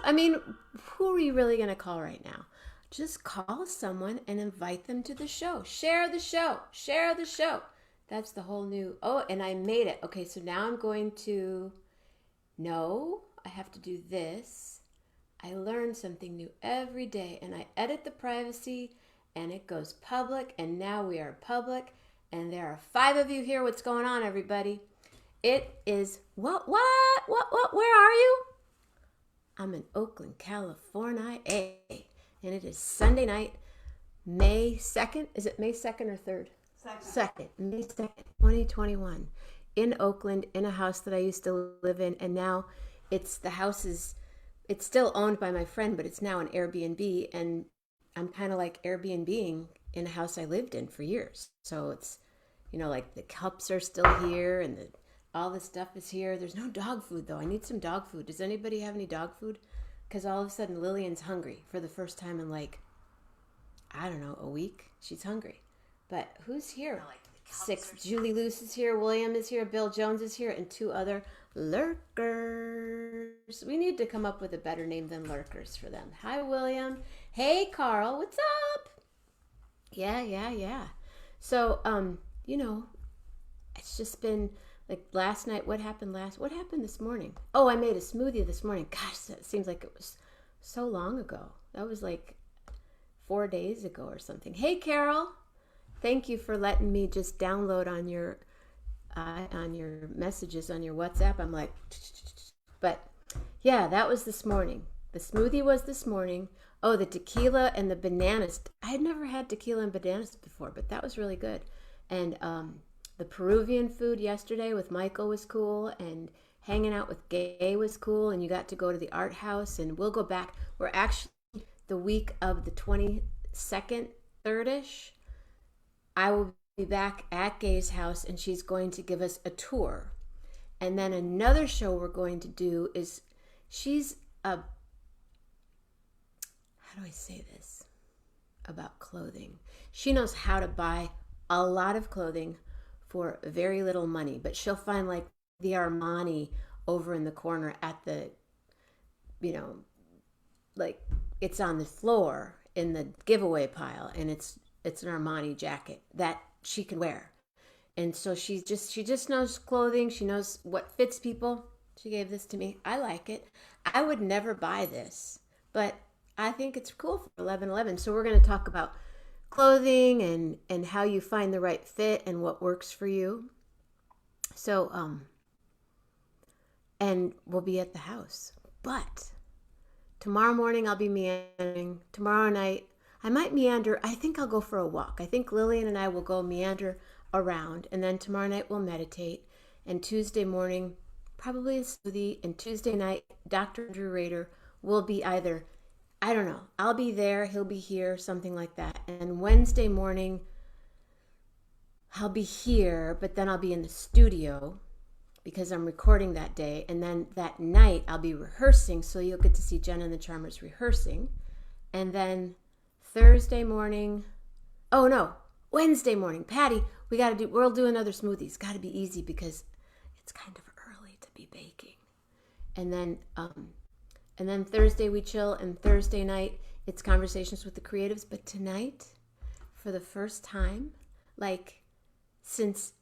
I mean, who are you really going to call right now? Just call someone and invite them to the show. Share the show. Share the show. That's the whole new. Oh, and I made it. Okay, so now I'm going to. No, I have to do this. I learn something new every day, and I edit the privacy, and it goes public, and now we are public, and there are 5 of you here. What's going on, everybody? It is what? Where are you? I'm in Oakland, California, and it is Sunday night, May 2nd. Is it May 2nd or 3rd? 2nd. May 2nd, 2021, in Oakland, in a house that I used to live in, and now it's still owned by my friend, but it's now an Airbnb, and I'm kind of like Airbnb-ing in a house I lived in for years. So it's, like the cups are still here, and all the stuff is here. There's no dog food, though. I need some dog food. Does anybody have any dog food? Because all of a sudden, Lillian's hungry for the first time in a week. She's hungry. But who's here? 6. Julie Luce is here. William is here. Bill Jones is here. And 2 other lurkers. We need to come up with a better name than lurkers for them. Hi, William. Hey, Carl. What's up? Yeah. So, it's just been like last night. What happened this morning? Oh, I made a smoothie this morning. Gosh, that seems like it was so long ago. That was like 4 days ago or something. Hey, Carol. Thank you for letting me just download on your messages on your WhatsApp. I'm like, but yeah, that was this morning. The smoothie was this morning. Oh, the tequila and the bananas. I had never had tequila and bananas before, but that was really good. And the Peruvian food yesterday with Michael was cool, and hanging out with Gay was cool, and you got to go to the art house, and we'll go back. We're actually the week of the 22nd, 3rd-ish. I will be back at Gay's house, and she's going to give us a tour. And then another show we're going to do is, she's a, how do I say this about clothing? She knows how to buy a lot of clothing for very little money, but she'll find like the Armani over in the corner at the, like it's on the floor in the giveaway pile, and it's an Armani jacket that she can wear. And so she just knows clothing. She knows what fits people. She gave this to me. I like it. I would never buy this, but I think it's cool for 11/11. So we're going to talk about clothing and how you find the right fit and what works for you. So and we'll be at the house. But tomorrow morning I'll be meandering. Tomorrow night I might meander. I think I'll go for a walk. I think Lillian and I will go meander around. And then tomorrow night we'll meditate. And Tuesday morning, probably a smoothie. And Tuesday night, Dr. Andrew Rader will be either, I don't know, I'll be there, he'll be here, something like that. And Wednesday morning, I'll be here, but then I'll be in the studio because I'm recording that day. And then that night, I'll be rehearsing. So you'll get to see Jenna and the Charmers rehearsing. And then Wednesday morning, Patty, we'll do another smoothie. It's got to be easy because it's kind of early to be baking. And then Thursday we chill, and Thursday night it's conversations with the creatives. But tonight, for the first time, like since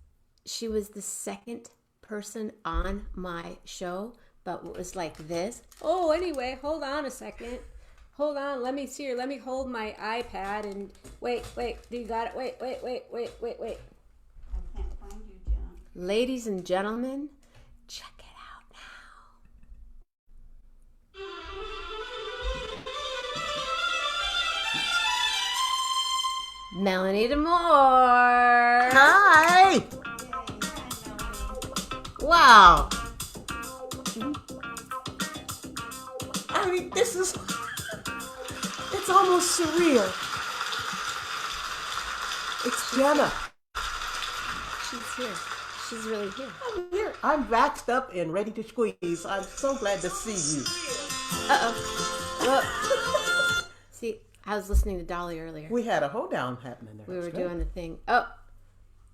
she was the second person on my show, but it was like this. Oh, anyway, hold on a second. Hold on, let me see here. Let me hold my iPad and wait. Do you got it? Wait. I can't find you, John. Ladies and gentlemen, check it out now. Melanie DeMore. Hi. Wow. I mean, it's almost surreal. It's Jenna. She's here. She's really here. I'm here. I'm vaxxed up and ready to squeeze. I'm so glad to see you. Uh-oh. See, I was listening to Dolly earlier. We had a hoedown happening there. We were doing a thing. Oh,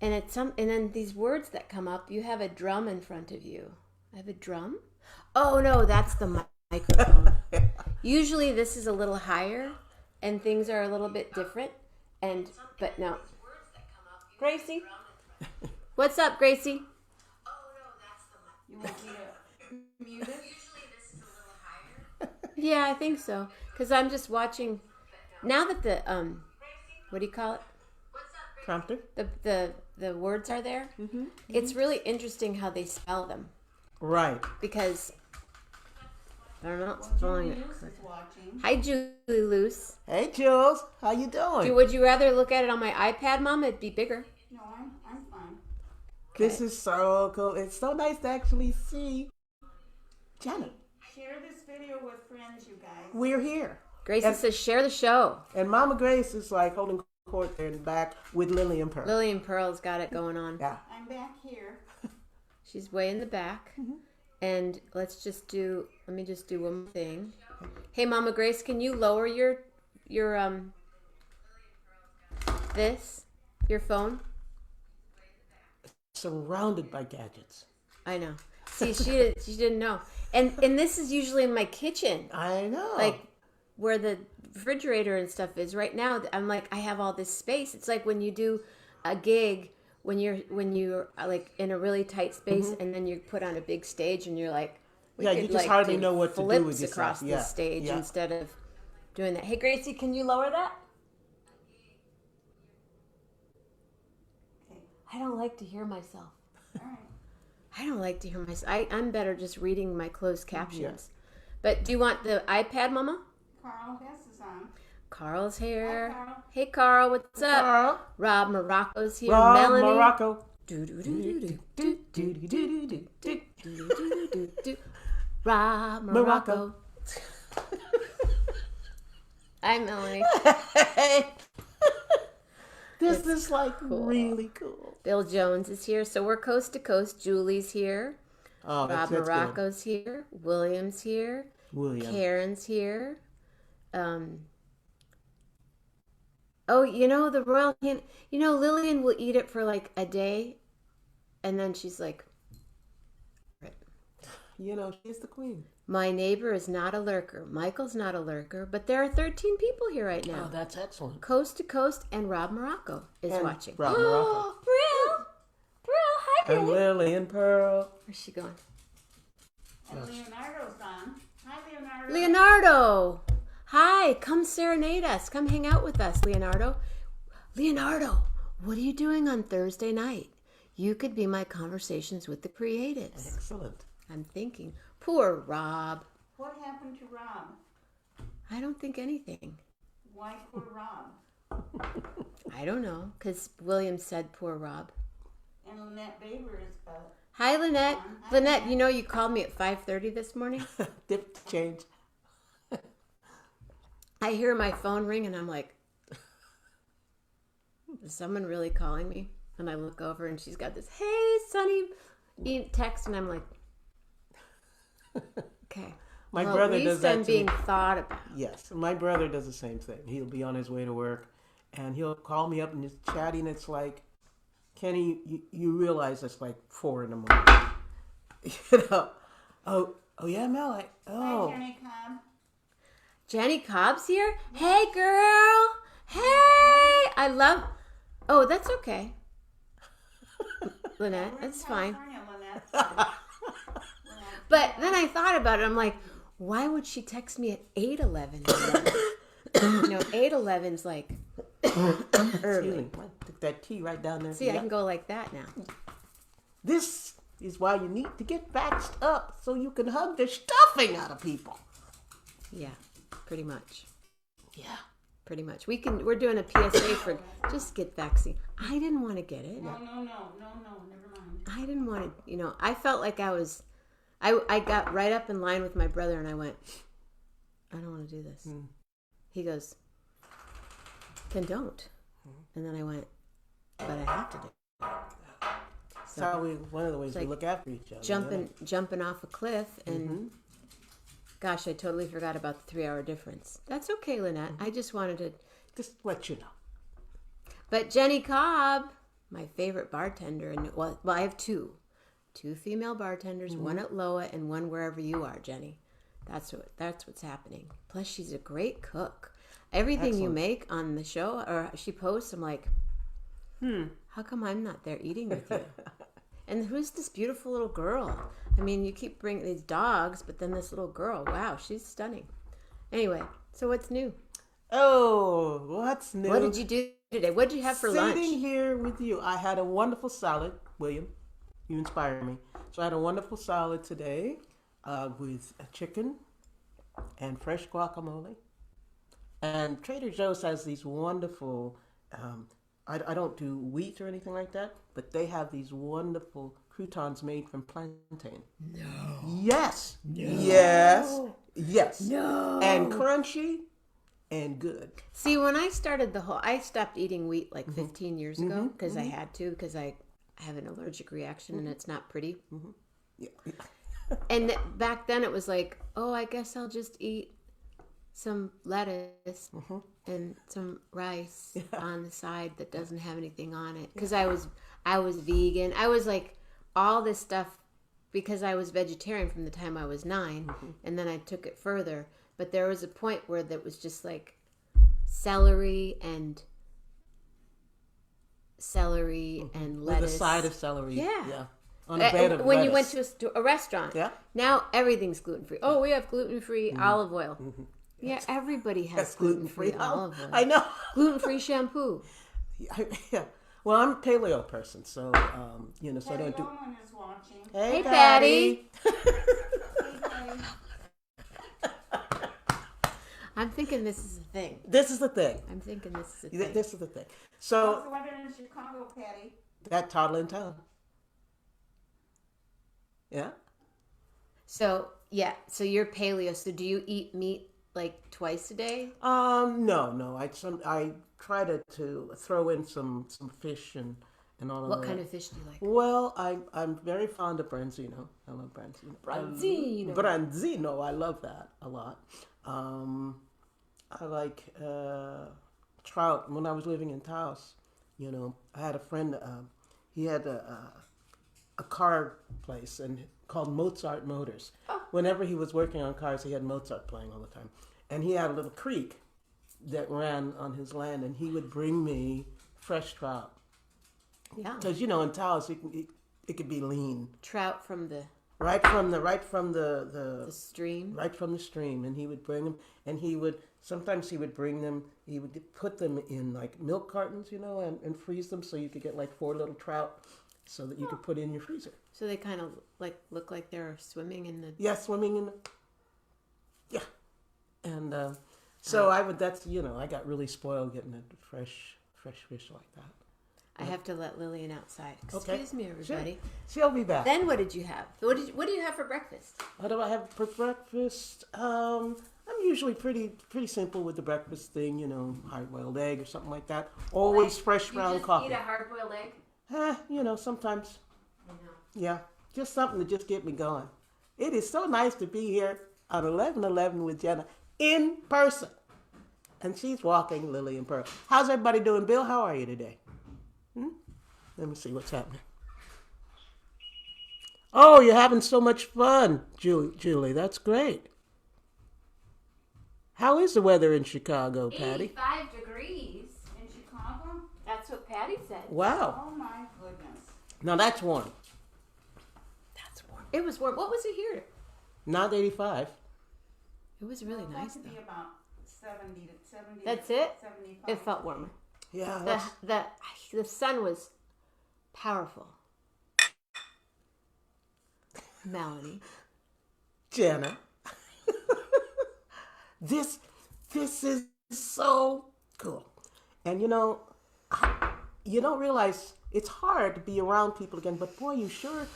and then these words that come up, you have a drum in front of you. I have a drum? Oh, no, that's the microphone. Usually this is a little higher and things are a little bit different. But no. Gracie? What's up, Gracie? You want me to mute it? Yeah, I think so. Because I'm just watching. Now that the, what do you call it? Prompter. The words are there. Mm-hmm. It's really interesting how they spell them. Right. Because they're not Well, spelling Julie it. Luce is watching. Hi, Julie Luce. Hey, Jules. How you doing? Would you rather look at it on my iPad, Mom? It'd be bigger. No, I'm fine. This is so cool. It's so nice to actually see Jenna. Share this video with friends, you guys. We're here. Gracie says, share the show. And Mama Grace is like holding court there in the back with Lily and Pearl. Lily and Pearl's got it going on. Yeah. I'm back here. She's way in the back. Mm-hmm. And let me just do one more thing. Hey, Mama Grace, can you lower your phone? Surrounded by gadgets. I know. See, she didn't know. And this is usually in my kitchen. I know. Like where the refrigerator and stuff is. Right now, I'm like, I have all this space. It's like when you do a gig, when you're like in a really tight space, mm-hmm. and then you're put on a big stage, and you're like, you just hardly know what to do with yourself. Across the stage instead of doing that. Hey, Gracie, can you lower that? Okay. I don't like to hear myself. All right. I don't like to hear myself. I'm better just reading my closed captions. Yeah. But do you want the iPad, Mama? Carl Hess is on. Carl's here. Hi, Carl. Hey, Carl, what's up? Carl. Rob Morocco's here. Rob Melanie. Morocco. Rob Morocco. Hi, Melanie. This is like cool. Really cool. Bill Jones is here. So we're coast to coast. Julie's here. Oh, Rob Morocco's here. William's here. Karen's here. The royal hen. Lillian will eat it for like a day, and then she's like, she's the queen. My neighbor is not a lurker. Michael's not a lurker, but there are 13 people here right now. Oh, that's excellent. Coast to coast, and Rob Morocco is watching. Rob Morocco. Brill, hi, girl. And Lily and Pearl. Where's she going? And Leonardo's on. Hi, Leonardo. Leonardo. Hi, come serenade us. Come hang out with us, Leonardo. Leonardo, what are you doing on Thursday night? You could be my Conversations with the Creatives. Excellent. I'm thinking. Poor Rob. What happened to Rob? I don't think anything. Why poor Rob? I don't know, because William said poor Rob. And Lynette Baber is Hi, Lynette. Hi, Lynette, you called me at 5:30 this morning? Dip change. I hear my phone ring, and I'm like, is someone really calling me? And I look over, and she's got this, hey, Sonny, text, and I'm like, okay. My brother does that. At least I'm being thought about. Yes, my brother does the same thing. He'll be on his way to work, and he'll call me up and just chatting. It's like, Kenny, you realize it's like 4 a.m. Oh yeah, Mel. Hi, Jenny Cobb. Jenny Cobb's here. Hey, girl. Hey, I love. Oh, that's okay, Lynette. That's fine. But then I thought about it. I'm like, why would she text me at 8:11? 8:11's like early. Took that tea right down there. See, I can go like that now. This is why you need to get vaxxed up so you can hug the stuffing out of people. Yeah, pretty much. Yeah. Pretty much. We're doing a PSA for just get vaccine. I didn't want to get it. No, never mind. I didn't want to, I felt like I got right up in line with my brother and I went, I don't want to do this. He goes, then don't. And then I went, but I have to do it. So one of the ways we look after each other. Jumping off a cliff and gosh, I totally forgot about the 3-hour difference. That's okay, Lynette. I just wanted to just let you know. But Jenny Cobb, my favorite bartender, and well, I have two female bartenders, one at Loa and one wherever you are, Jenny. That's what's happening. Plus, she's a great cook. Everything you Excellent. make on the show or she posts, I'm like, how come I'm not there eating with you? And who's this beautiful little girl? I mean, you keep bringing these dogs, but then this little girl, wow, she's stunning. Anyway, so what's new? Oh, what's new? What did you do today? What did you have for lunch? Sitting here with you, I had a wonderful salad. William, you inspire me. So I had a wonderful salad today with a chicken and fresh guacamole. And Trader Joe's has these wonderful, I don't do wheat or anything like that, but they have these wonderful croutons made from plantain. No. Yes. No. Yes. Yes. No. And crunchy and good. See, when I started I stopped eating wheat like 15 years ago because I had to, because I have an allergic reaction and it's not pretty. Yeah. And back then it was like, oh, I guess I'll just eat some lettuce and some rice on the side that doesn't have anything on it. Because I was vegan. I was like all this stuff because I was vegetarian from the time I was 9. And then I took it further. But there was a point where that was just like celery and lettuce. With a side of celery. Yeah. On a bed of when lettuce. you went to a restaurant. Yeah. Now everything's gluten-free. Oh, we have gluten-free olive oil. Yeah, everybody has gluten-free olive oil. I know. Gluten-free shampoo. Yeah. Well, I'm a paleo person, so so I don't do. Roman is watching. Hey, Patty. I'm thinking this is a thing. This is the thing. I'm thinking this is a thing. This is the thing. How's So the weather in Chicago, Patty? that toddler in town. Yeah. So you're paleo. So do you eat meat like twice a day? No. I try to throw in some fish and all of that. What kind of fish do you like? Well, I'm very fond of branzino. I love branzino. Branzino. I love that a lot. I like trout. When I was living in Taos, I had a friend. He had a car place and called Mozart Motors. Oh. Whenever he was working on cars, he had Mozart playing all the time. And he had a little creek that ran on his land, and he would bring me fresh trout. Yeah. Because in Taos it could be lean. Trout from the Right from the stream. Right from the stream, and he would bring them, and sometimes he would bring them. He would put them in like milk cartons, and freeze them so you could get like 4 little trout, so that you could put in your freezer. So they kind of like look like they're swimming in the. Yeah, swimming in the. Yeah, and so I would. That's I got really spoiled getting a fresh fish like that. I have to let Lillian outside. Okay. Excuse me, everybody. She'll be back. Then what did you have? What do you have for breakfast? What do I have for breakfast? I'm usually pretty simple with the breakfast thing, hard-boiled egg or something like that. Always fresh ground coffee. Eat a hard-boiled egg? Sometimes. I know. Yeah, just something to just get me going. It is so nice to be here on 11/11 with Jenna in person. And she's walking Lily and Pearl. How's everybody doing? Bill, how are you today? Let me see what's happening. Oh, you're having so much fun, Julie. That's great. How is the weather in Chicago, Patty? 85 degrees. In Chicago? That's what Patty said. Wow. Oh my goodness. Now that's warm. That's warm. It was warm. What was it here? Not 85. It was really Well, nice that could though. be about 70 to 70. That's it? 75. It felt warmer. Yeah. The sun was powerful. Melanie. Jenna. This is so cool. And you don't realize it's hard to be around people again, but boy, it sure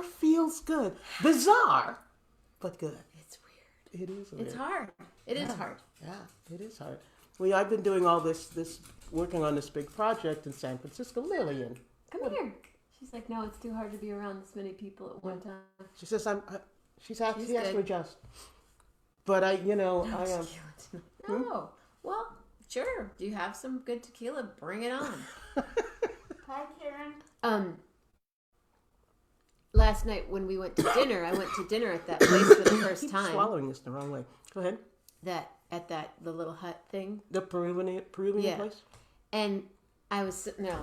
feels good. Bizarre, but good. It's weird. It is weird. It's hard. It is hard. Yeah, it is hard. Well, I've been doing all this working on this big project in San Francisco. Lillian. Come here. She's like, no, it's too hard to be around this many people at one time. She says she has to good. adjust. But I am. No. Well, sure. Do you have some good tequila? Bring it on. Hi, Karen. last night when we went to dinner, I went to dinner at that place for the first Keep time. swallowing this the wrong way. Go ahead. The little hut thing. The Peruvian Yeah. place? And I was sitting there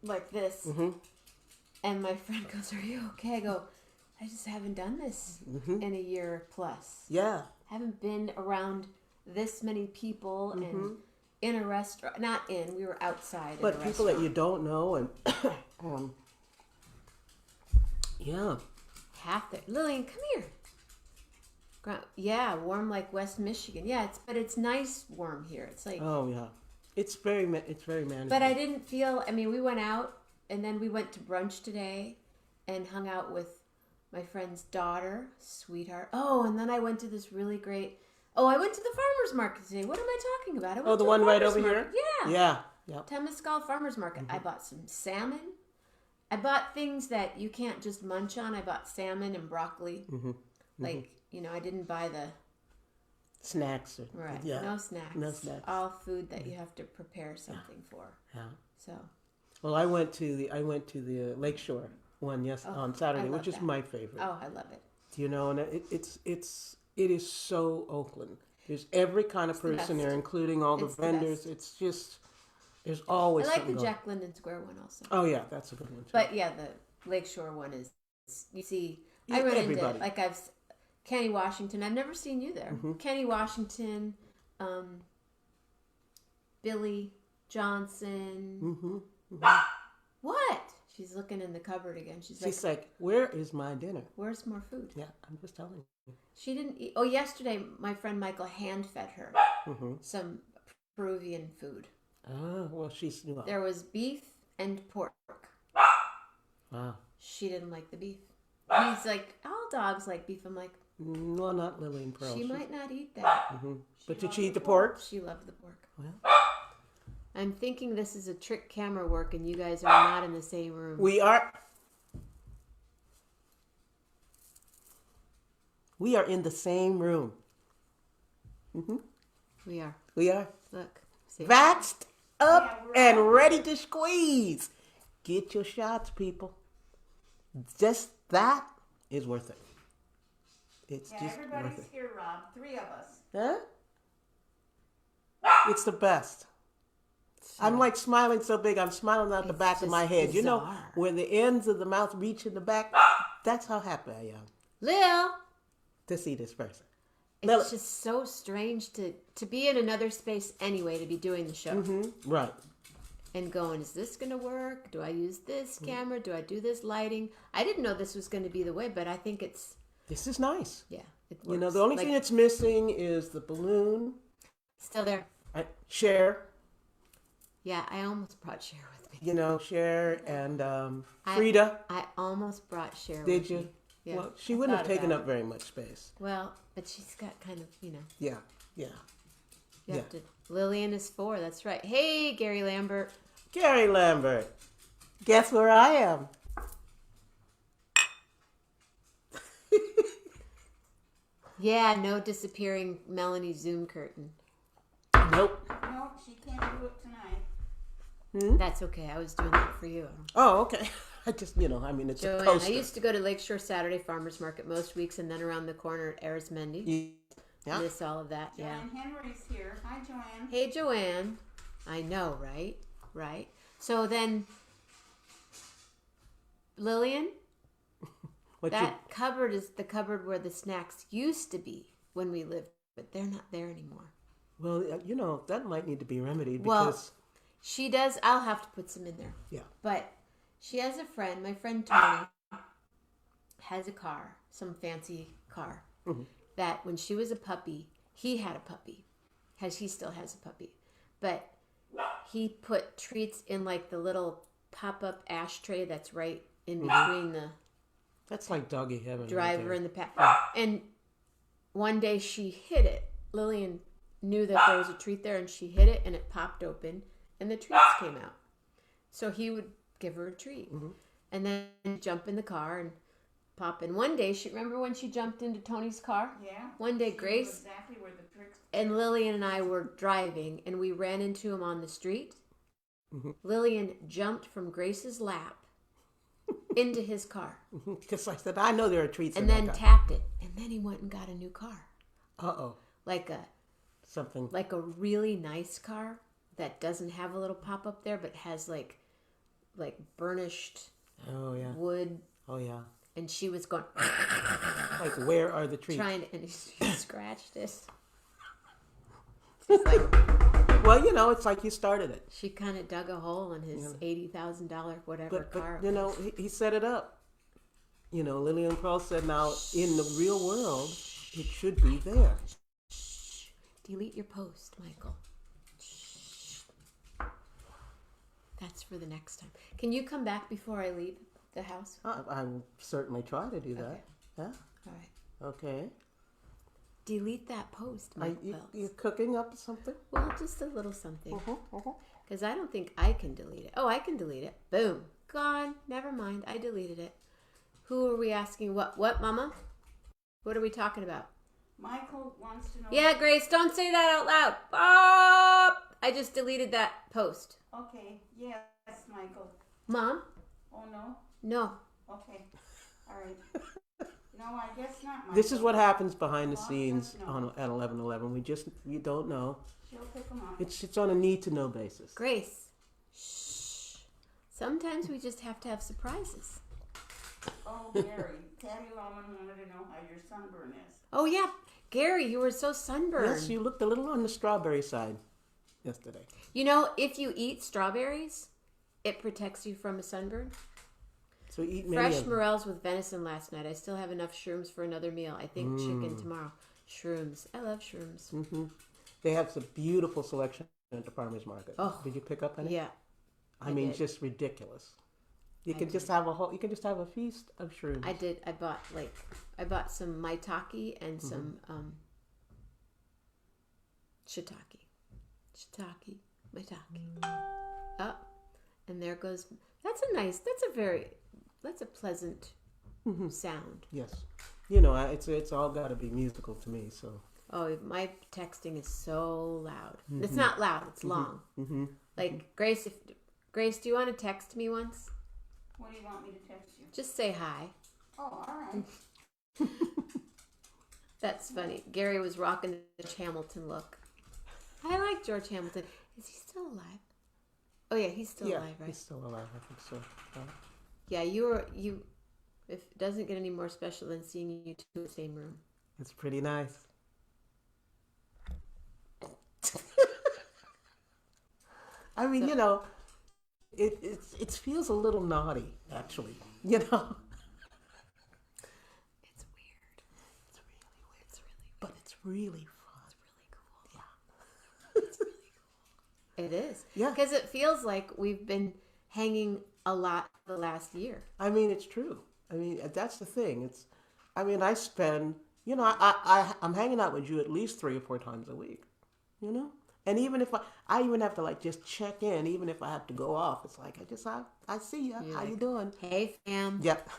like this. Mm-hmm. And my friend goes, "Are you okay?" I go, "I just haven't done this in a year plus. Yeah. Haven't been around this many people and in a restaurant. Not in, we were outside. But in a people restaurant. that you don't know and yeah. Half there. Lillian, come here. Yeah, warm like West Michigan. Yeah, it's nice warm here. It's like, Oh yeah. It's very manageable. but I didn't feel. I mean, we went out and then we went to brunch today, and hung out with my friend's daughter, sweetheart. Oh, and then I went to this really great. Oh, I went to the farmers market today. What am I talking about? I went the to a one right farmers over market. here? Yeah. Yeah. Temescal Farmers Market. I bought some salmon. I bought things that you can't just munch on. I bought salmon and broccoli. Like, I didn't buy the... Snacks. Right. Yeah. No snacks. No snacks. All food that you have to prepare something for. Yeah. So, Well, I went to the Lakeshore one on Saturday, I love which is that. my favorite. oh, I love it. And it is so Oakland. There's every kind of the person best. there, including all the It's the vendors. best. It's just there's always I like something the going. Jack London Square one also. Oh yeah, that's a good one too. But yeah, the Lakeshore one is, you see, I Yeah, run everybody. into, Kenny Washington. I've never seen you there. Kenny Washington, Billy Johnson. What? She's looking in the cupboard again. She's like, "Where is my dinner?" Where's more food? Yeah, I'm just telling you. She didn't eat. Oh, yesterday my friend Michael hand fed her some Peruvian food. Oh, well, she's There was beef and pork. wow. She didn't like the beef. He's like, all dogs like beef. I'm like, No, not Lillian Pearl. she might not eat that. But did she eat the pork? She loved the pork. Well, I'm thinking this is a trick camera work and you guys are not in the same room. we are. We are in the same room. We are. We are. Look. See? Vaxxed up Yeah, we're and all- ready to squeeze. Get your shots, people. Just that is worth it. It's Yeah, just everybody's worth it. here, Rob. 3 of us. Huh? It's the best. I'm like smiling so big, I'm smiling out the It's back of my just head. You know, bizarre. where the ends of the mouth reach in the back? That's how happy I am Lil, to see this person. it's Lil- just so strange to be in another space anyway, to be doing the show. Right. And going, is this going to work? Do I use this camera? Do I do this lighting? I didn't know this was going to be the way, but I think it's, This is nice. yeah, it works. You know, the only thing that's missing is the balloon. Still there. Cher. Yeah, I almost brought Cher with me. You know, Cher and Frida. I almost brought Cher Did with you? me. Yeah. Well, she I wouldn't have thought taken about up very much space. it. Well, but she's got kind of, Yeah, yeah. you have to. Lillian is 4, that's right. Hey, Gary Lambert. Gary Lambert, guess where I am? Yeah, no disappearing Melanie Zoom curtain. Nope. No, she can't do it tonight. That's okay. I was doing that for you. Oh, okay. I just, it's a Joanne, coaster. I used to go to Lakeshore Saturday Farmers Market most weeks, and then around the corner at Arizmendi. Yeah. Miss all of that, yeah. Joanne Henry's here. Hi, Joanne. Hey, Joanne. I know, right? Right. So then, Lillian, What that cupboard is the cupboard where the snacks used to be when we lived, but they're not there anymore. well, that might need to be remedied Well, because, She does. I'll have to put some in there. yeah. But she has a friend. My friend Tony has a car, some fancy car, that when she was a puppy, he had a puppy. He still has a puppy. But he put treats in like the little pop-up ashtray that's right in between the That's like doggy heaven. driver right and the and one day she hit it. Lillian knew that there was a treat there, and she hit it, and it popped open, and the treats came out. So he would give her a treat, and then jump in the car and pop in. One day, remember when she jumped into Tony's car? Yeah. One day, She knew Grace exactly where the tricks. and Lillian and I were driving, and we ran into him on the street. Lillian jumped from Grace's lap into his car. Because I said, I know there are treats And in then that guy. tapped it. And then he went and got a new car. Uh-oh. Like a really nice car that doesn't have a little pop up there, but has like burnished wood. Oh, yeah. And she was going Like, where are the treats? trying to, and he scratched it. It's like Well, it's like you started it. she kind of dug a hole in his $80,000 whatever car. But he set it up. Lily and Pearl said, now, in the real world, it should be there. Delete your post, Michael. That's for the next time. Can you come back before I leave the house? I will certainly try to do that. Okay. Yeah? All right. Okay. Delete that post, Mike You're cooking up something? Well, just a little something. Uh-huh. Because I don't think I can delete it. Oh, I can delete it. Boom. Gone. Never mind. I deleted it. Who are we asking? What, Mama? What are we talking about? Michael wants to know. Yeah, Grace, don't say that out loud. Oh, I just deleted that post. Okay. Yes, Michael. Mom? Oh, no? No. Okay. All right. No, I guess not, Michael. This is what happens behind the Mom scenes says no. at 11:11. You don't know. She'll pick them up. It's on a need-to-know basis. Grace. Shh. Sometimes we just have to have surprises. Oh, Gary. Patty Loman wanted to know how your sunburn is. Oh, yeah. Gary, you were so sunburned. Yes, you looked a little on the strawberry side yesterday. If you eat strawberries, it protects you from a sunburn. So eat many Fresh of them. morels with venison last night. I still have enough shrooms for another meal. I think chicken tomorrow. Shrooms. I love shrooms. Mm-hmm. They have some beautiful selection at the farmers market. Oh, did you pick up any? Yeah. I mean, did. just ridiculous. You can just have a feast of shrooms. I did. I bought some maitake and some shiitake. Shiitake, maitake. Oh, and there goes. That's a pleasant sound. Yes. It's all got to be musical to me. So. Oh, my texting is so loud. It's not loud. It's long. Mm-hmm. Like Grace, Grace, do you want to text me once? What do you want me to text you? Just say hi. Oh, all right. That's funny. Gary was rocking the George Hamilton look. I like George Hamilton. Is he still alive? Oh yeah, he's still alive, right? He's still alive. I think so. Yeah, you. If it doesn't get any more special than seeing you two in the same room. It's pretty nice. I mean, it feels a little naughty, actually. It's weird. It's really weird. But it's really fun. It's really cool. Yeah. It's really cool. It is. Yeah. Because it feels like we've been hanging a lot the last year. I mean, it's true. I mean, that's the thing. I spend, I'm hanging out with you at least 3 or 4 times a week, And even if I even have to just check in, even if I have to go off, it's like, I see you. How you doing? Hey, fam. Yep.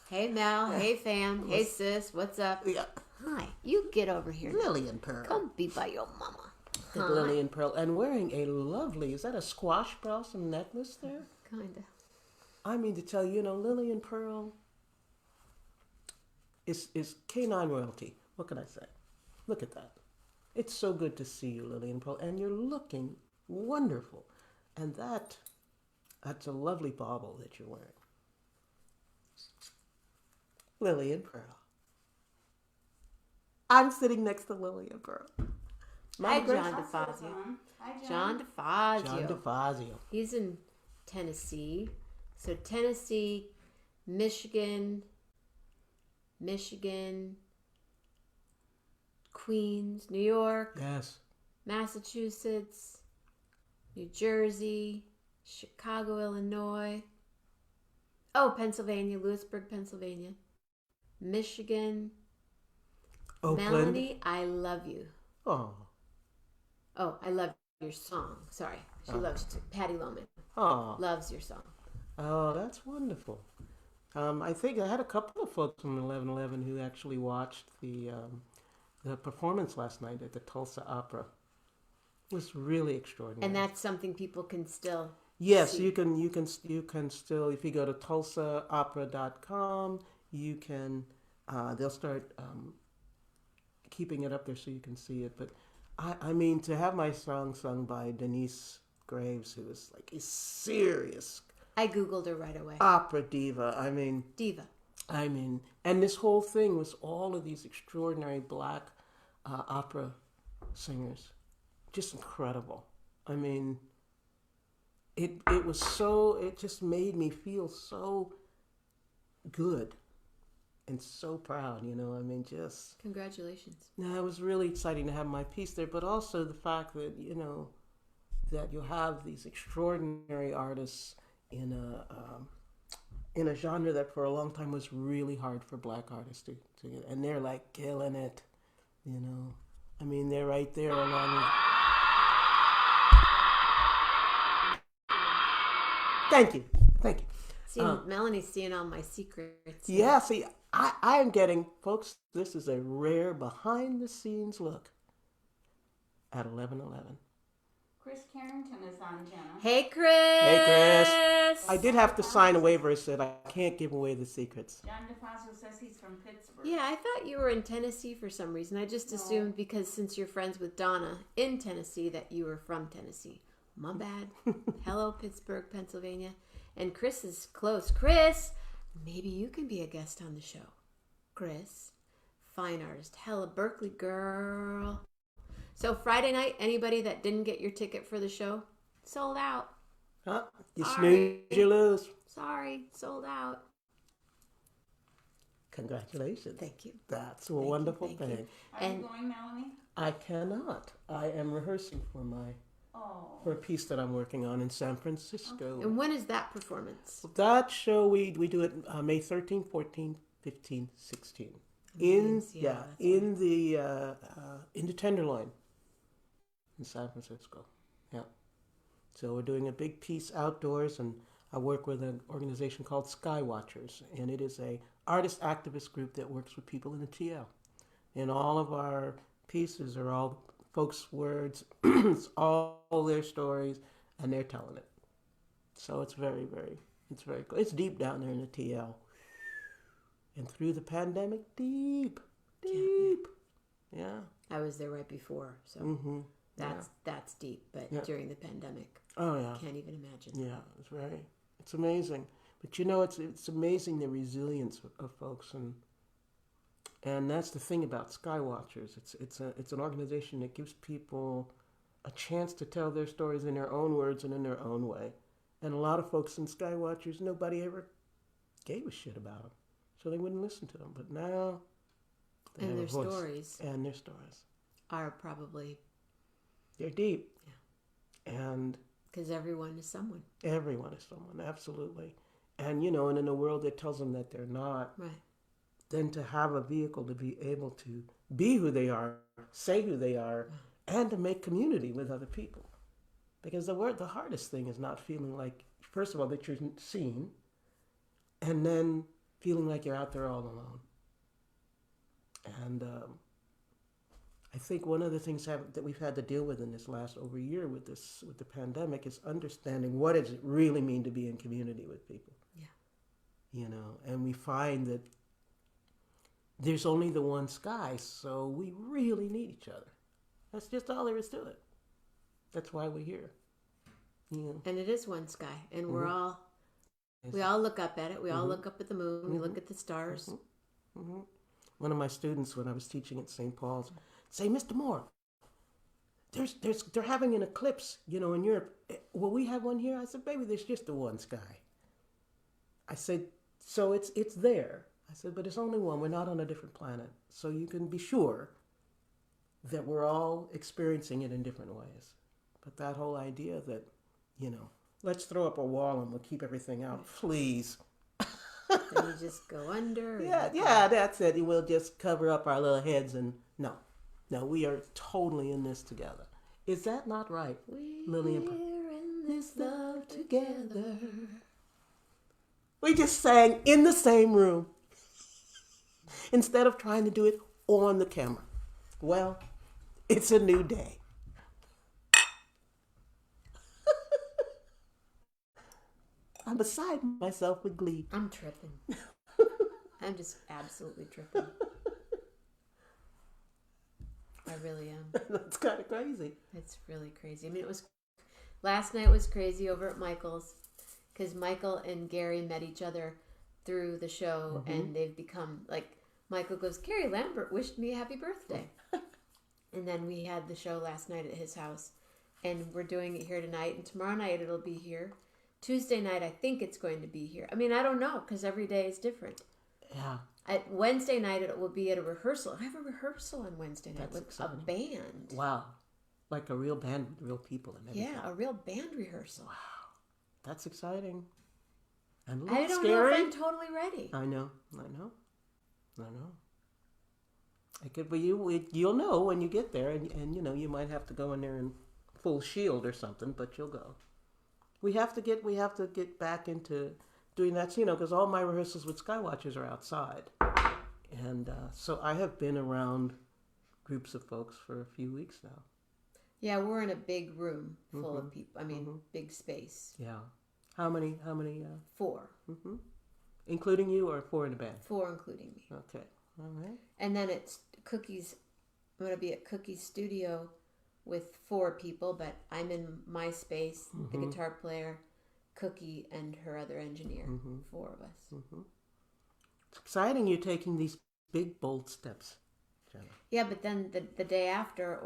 Hey, Mel. Hey, fam. Hey, sis. What's up? Yeah. Hi. You get over here. Lily and Pearl. Come be by your mama. Hi. Lily and Pearl. And wearing a lovely, is that a squash blossom necklace there? Kinda. I mean to tell you, Lily and Pearl is canine royalty. What can I say? Look at that. It's so good to see you, Lily and Pearl, and you're looking wonderful. And that's a lovely bauble that you're wearing. Lily and Pearl. I'm sitting next to Lily and Pearl. Hi, Grace? John DeFazio. Hi, John John DeFazio. DeFazio. He's in Tennessee. So Tennessee, Michigan, Queens, New York, Yes. Massachusetts, New Jersey, Chicago, Illinois. Oh, Pennsylvania, Lewisburg, Pennsylvania. Michigan. Oakland. Melanie, I love you. Oh. Oh, I love your song. Sorry. She loves Patty Loman. Oh. Loves your song. Oh, that's wonderful. I think I had a couple of folks from 1111 who actually watched the performance last night at the Tulsa Opera. It was really extraordinary. And that's something people can still Yes, see. you can still, if you go to tulsaopera.com, you can they'll start keeping it up there so you can see it. But I mean, to have my song sung by Denise Graves, who is like a serious I Googled her right away. opera diva. Diva. And this whole thing was all of these extraordinary black opera singers, just incredible. I mean, it was so, it just made me feel so good and so proud, just, Congratulations. it was really exciting to have my piece there, but also the fact that, that you have these extraordinary artists in a genre that for a long time was really hard for black artists to get, and they're like killing it, they're right there along with. Thank you. See, Melanie's seeing all my secrets. Yeah, see, I am getting, folks, this is a rare behind the scenes look at 11:11. Chris Carrington is on, Jenna. Hey, Chris. Hey, Chris. I did have to sign a waiver that said I can't give away the secrets. John DeFazio says he's from Pittsburgh. Yeah, I thought you were in Tennessee for some reason. I just assumed because since you're friends with Donna in Tennessee that you were from Tennessee. My bad. Hello, Pittsburgh, Pennsylvania. And Chris is close. Chris, maybe you can be a guest on the show. Chris, fine artist. Hella Berkeley girl. So Friday night, anybody that didn't get your ticket for the show, sold out. Huh? You Sorry. snooze, you lose. Sorry, sold out. Congratulations. Thank you. That's a wonderful thank you. thing. Are you going, Melanie? I cannot. I am rehearsing for a piece that I'm working on in San Francisco. And when is that performance? That show we do it May 13, 14, 15, 16. In the Tenderloin in San Francisco. Yeah. So we're doing a big piece outdoors, and I work with an organization called Skywatchers, and it is a artist activist group that works with people in the TL. And all of our pieces are all folks' words, it's all their stories, and they're telling it. So it's very cool. It's deep down there in the TL. And through the pandemic, deep. Yeah. I was there right before, so that's deep. But during the pandemic, oh yeah, can't even imagine. Yeah, it's amazing. But it's amazing the resilience of folks, and that's the thing about Skywatchers. It's an organization that gives people a chance to tell their stories in their own words and in their own way. And a lot of folks in Skywatchers, nobody ever gave a shit about them. So they wouldn't listen to them. But now they have a voice. And their stories are probably... They're deep. Yeah. And... because everyone is someone. Everyone is someone, absolutely. And, and in a world that tells them that they're not, right, then to have a vehicle to be able to be who they are, say who they are, and to make community with other people. Because the hardest thing is not feeling like, first of all, that you're seen, and then feeling like you're out there all alone. And I think one of the things that we've had to deal with in this last over year with the pandemic is understanding what does it really mean to be in community with people. Yeah. And we find that there's only the one sky, so we really need each other. That's just all there is to it. That's why we're here. And it is one sky, and we all look up at it. We all look up at the moon. We look at the stars. One of my students, when I was teaching at St. Paul's, say, Mr. Moore, they're having an eclipse, in Europe. Will we have one here? I said, baby, there's just the one sky. I said, so it's there. I said, but it's only one. We're not on a different planet. So you can be sure that we're all experiencing it in different ways. But that whole idea that, let's throw up a wall and we'll keep everything out, please. Then you just go under. Yeah, that's it. We'll just cover up our little heads and no, we are totally in this together. Is that not right, Lillian? We're in this love together. We just sang in the same room instead of trying to do it on the camera. Well, it's a new day. I'm beside myself with glee. I'm tripping. I'm just absolutely tripping. I really am. That's kind of crazy. It's really crazy. I mean, last night was crazy over at Michael's because Michael and Gary met each other through the show, and they've become like, Michael goes, Gary Lambert wished me a happy birthday. And then we had the show last night at his house, and we're doing it here tonight, and tomorrow night it'll be here. Tuesday night, I think it's going to be here. I mean, I don't know, because every day is different. Yeah. At Wednesday night, it will be at a rehearsal. I have a rehearsal on Wednesday night with exciting. a band. Wow. Like a real band with real people and everything. Yeah, a real band rehearsal. Wow. That's exciting. And a little I don't scary. know if I'm totally ready. I know. It could be you'll know when you get there, and you might have to go in there in full shield or something, but you'll go. We have to get back into doing that, because all my rehearsals with Skywatchers are outside, and so I have been around groups of folks for a few weeks now. Yeah, we're in a big room full of people. I mean, big space. Yeah. How many? 4. Including you, or 4 in the band? 4 including me. Okay. All right. And then it's Cookie's. I'm going to be at Cookie's studio with 4 people, but I'm in my space, the guitar player, Cookie, and her other engineer. 4 of us. It's exciting you're taking these big, bold steps, Jenna. Yeah, but then the day after,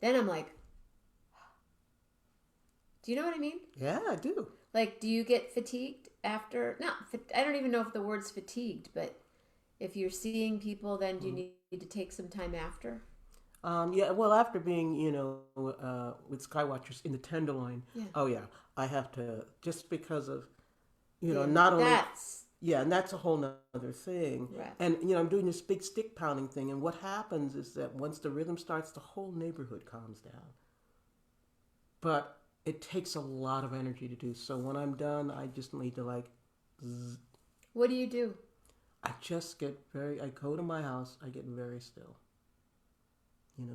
then I'm like, do you know what I mean? Yeah, I do. Like, do you get fatigued after? I don't even know if the word's fatigued, but if you're seeing people, then do you need to take some time after? Yeah, well, after being, with Skywatchers in the Tenderloin, I have to, just because of, not only... and that's a whole nother thing. Right. And, I'm doing this big stick pounding thing, and what happens is that once the rhythm starts, the whole neighborhood calms down. But it takes a lot of energy to do, so when I'm done, I just need to, zzz. What do you do? I go to my house, I get very still.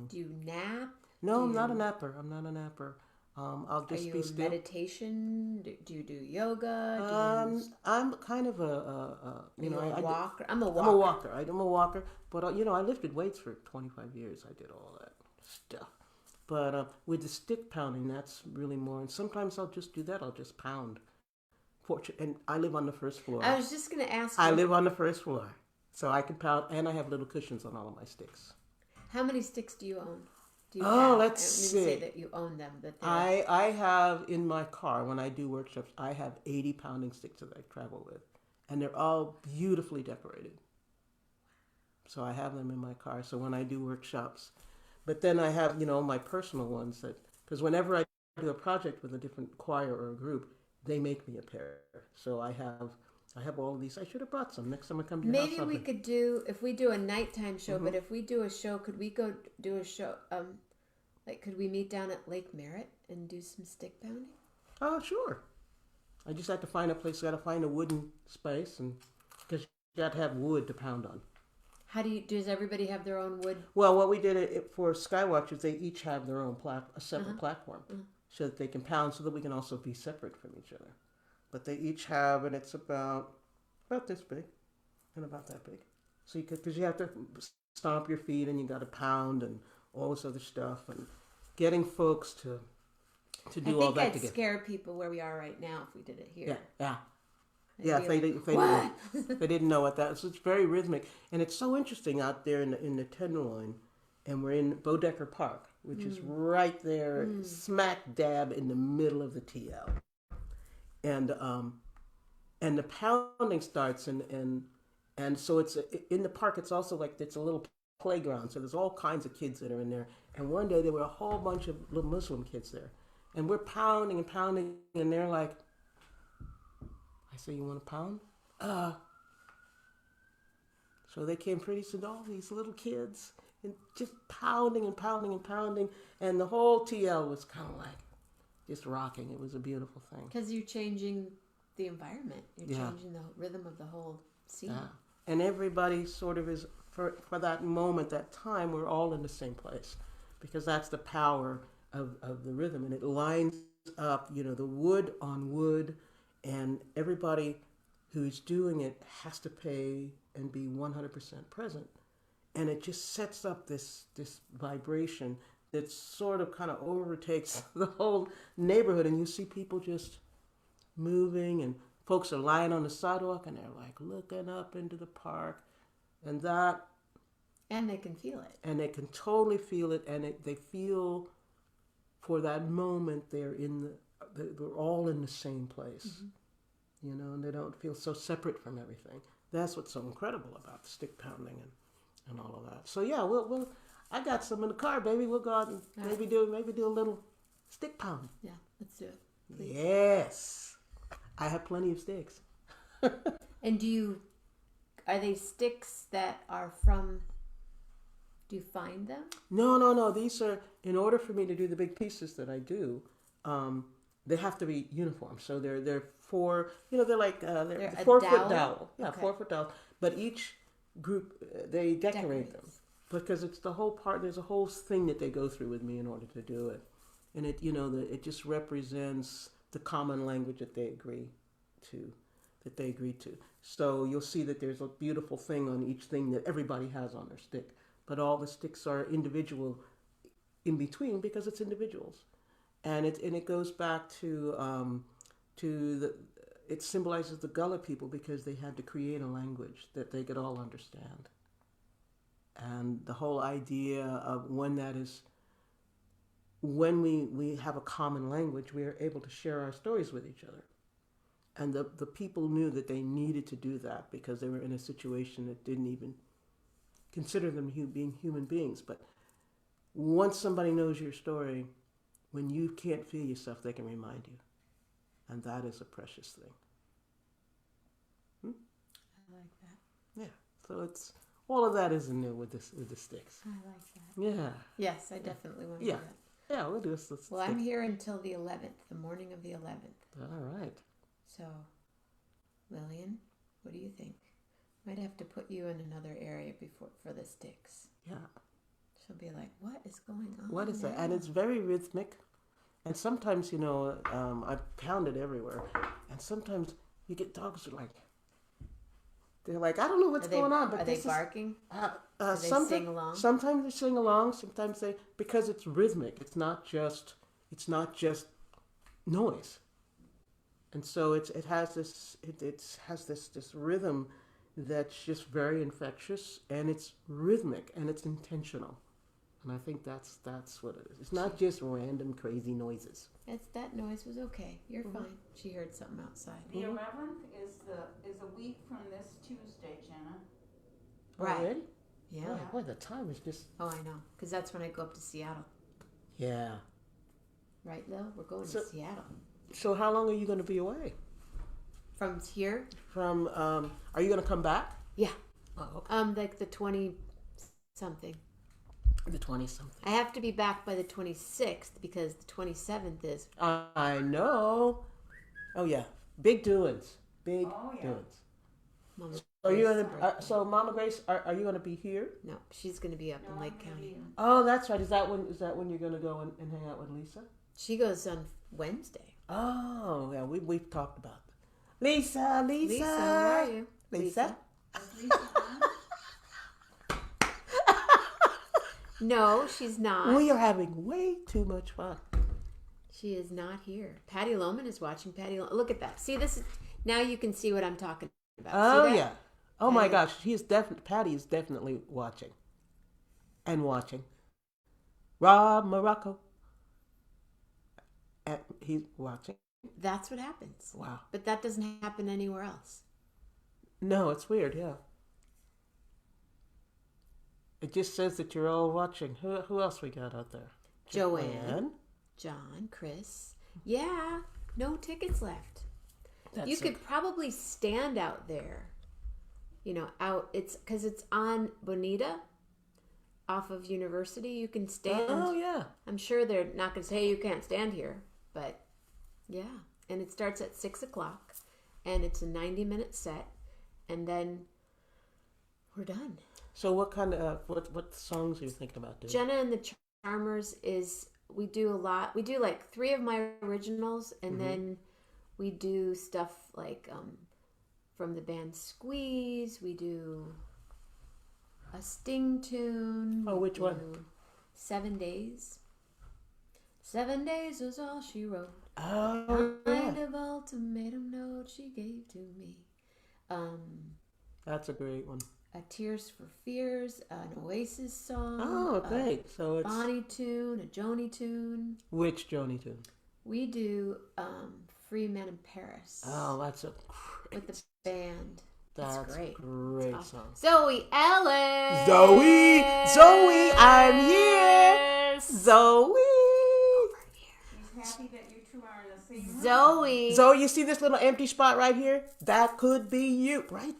Do you nap? No, I'm not a napper. I'll just be still. Meditation? Do you do yoga? I'm kind of a walker? I'm I'm a walker. I'm a walker. But I lifted weights for 25 years. I did all that stuff. But with the stick pounding, that's really more. And sometimes I'll just do that. I'll just pound. And I live on the first floor. I was just going to ask you. I live on the first floor, so I can pound, and I have little cushions on all of my sticks. How many sticks do you own? Let's see. I didn't say that you own them, but I have in my car, when I do workshops, I have 80 pounding sticks that I travel with, and they're all beautifully decorated. So I have them in my car. So when I do workshops, but then I have my personal ones because whenever I do a project with a different choir or a group, they make me a pair. So I have all of these. I should have brought some next time I come to your house. Maybe we could do, if we do a nighttime show, but if we do a show, could we go do a show, could we meet down at Lake Merritt and do some stick pounding? Oh, sure. I just have to find a place. I got to find a wooden space, and because you got to have wood to pound on. Does everybody have their own wood? Well, what we did for Skywatchers, they each have their own a separate platform, so that they can pound, so that we can also be separate from each other. But they each have, and it's about this big, and about that big. So because you have to stomp your feet, and you got to pound, and all this other stuff, and getting folks to do all that together. I think I'd scare people where we are right now if we did it here. Yeah, if they didn't know what that is. It's very rhythmic, and it's so interesting out there in the Tenderloin, and we're in Bodecker Park, which is right there, smack dab in the middle of the TL, and the pounding starts, and so it's in the park. It's also like it's a little playground, so there's all kinds of kids that are in there. And one day there were a whole bunch of little Muslim kids there, and we're pounding and pounding, and they're like, I say, you want to pound? So they came pretty soon, all these little kids, and just pounding and pounding and pounding, and the whole TL was kind of like just rocking. It was a beautiful thing. Because you're changing the environment. You're changing the rhythm of the whole scene. Yeah. And everybody sort of is, for that moment, that time, we're all in the same place, because that's the power of the rhythm, and it lines up, the wood on wood, and everybody who's doing it has to pay and be 100% present. And it just sets up this vibration that sort of kind of overtakes the whole neighborhood, and you see people just moving, and folks are lying on the sidewalk and they're like looking up into the park, and they can feel it. And they can totally feel it, and they feel for that moment they're all in the same place, and they don't feel so separate from everything. That's what's so incredible about the stick pounding and all of that. So yeah, we'll I got some in the car, baby. We'll go out and maybe do a little stick pound. Yeah, let's do it. Please. Yes, I have plenty of sticks. And are they sticks that are from? Do you find them? No. These are, in order for me to do the big pieces that I do, they have to be uniform. So they're 4. They're like they're 4-foot dowel. Yeah, okay. 4-foot dowel. But each group they decorate them because it's the whole part. There's a whole thing that they go through with me in order to do it, and it just represents the common language that they agree to. So you'll see that there's a beautiful thing on each thing that everybody has on their stick. But all the sticks are individual in between because it's individuals, and it goes back to it symbolizes the Gullah people because they had to create a language that they could all understand, and the whole idea of when we have a common language, we are able to share our stories with each other, and the people knew that they needed to do that because they were in a situation that didn't even consider them being human beings. But once somebody knows your story, when you can't feel yourself, they can remind you. And that is a precious thing. I like that. Yeah. So it's all of that isn't new with the sticks. I like that. Yeah. Yes, I definitely want to do that. Yeah, we'll do this. Well, I'm here until the 11th, the morning of the 11th. All right. So, Lillian, what do you think? Might have to put you in another area for the sticks. Yeah. She'll be like, what is going on? What is that? And it's very rhythmic. And sometimes, I pound it everywhere. And sometimes you get dogs who they're like, I don't know what's going on. But are they barking? Do they sing along? Sometimes they sing along. Sometimes because it's rhythmic. It's not just noise. And so it has this rhythm that's just very infectious, and it's rhythmic, and it's intentional. And I think that's what it is. It's not just random crazy noises. That noise was okay. You're fine. She heard something outside. The 11th is a week from this Tuesday, Jenna. Right. Already? Yeah. Boy, the time is just... Oh, I know. Because that's when I go up to Seattle. Yeah. Right, Lil? We're going to Seattle. So how long are you going to be away? From here? Are you going to come back? Yeah. Oh, okay. Like the 20-something. The 20-something. I have to be back by the 26th because the 27th is... I know. Oh, yeah. Big doings. Big doings. Mama Mama Grace, are you going to be here? No, she's going to be up in Lake County. Oh, that's right. Is that when you're going to go and hang out with Lisa? She goes on Wednesday. Oh, yeah. We've talked about that. Lisa. Lisa, how are you? Lisa? No, she's not. We are having way too much fun. She is not here. Patty Loman is watching. Look at that. See, this is now you can see what I'm talking about. Oh yeah. Oh my gosh, Patty is definitely watching. And watching. Rob Morocco. And he's watching. That's what happens. Wow. But that doesn't happen anywhere else. No, it's weird, yeah. It just says that you're all watching. Who else we got out there? Joanne, John, Chris. Yeah, no tickets left. You could probably stand out there. It's because it's on Bonita, off of University. You can stand. Oh yeah. I'm sure they're not going to say, hey, you can't stand here, but yeah. And it starts at 6:00, and it's a 90-minute set, and then we're done. So what kind of what songs are you thinking about doing? Jenna and the Charmers we do a lot. We do like 3 of my originals, and then We do stuff like from the band Squeeze. We do a Sting tune. Oh, which one? 7 Days. 7 days was all she wrote. Oh, Kind yeah. of ultimatum note she gave to me. That's a great one. A Tears for Fears, an Oasis song. Oh, great. So A it's... Bonnie tune, a Joni tune. Which Joni tune? We do Free Men in Paris. Oh, that's a with great... the band. That's great. Great Awesome. song. Zoe Ellis. Zoe, I'm here. Zoe. He's happy that you two are in the same room. Zoe, You see this little empty spot right here? That could be you, right?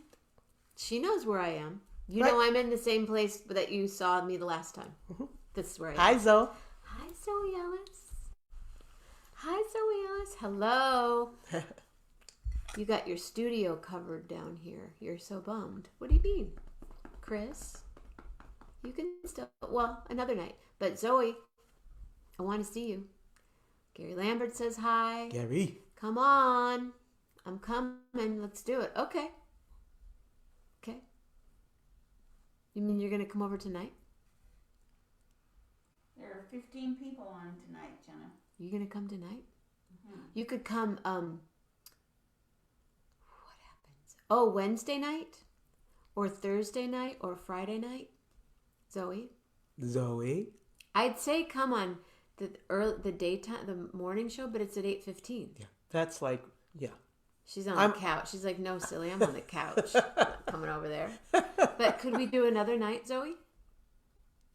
she knows where I am. You Right. know I'm in the same place that you saw me the last time. This is where I am. Hi, Zoe. Hi, Zoe Ellis. Hi, Zoe Ellis. Hello. You got your studio covered down here. You're so bummed. What do you mean? Chris? You can still... Well, another night. But Zoe, I want to see you. Gary Lambert says hi. Gary. Come on. I'm coming. Let's do it. Okay. Okay. You mean you're going to come over tonight? There are 15 people on tonight, Jenna. You going to come tonight? Mhm. You could come, what happens? Oh, Wednesday night? Or Thursday night? Or Friday night? Zoe? I'd say come on the daytime, the morning show, but it's at 8:15. Yeah. That's like, yeah. She's on the couch. She's like, no, silly, I'm on the couch. Not coming over there. But could we do another night, Zoe?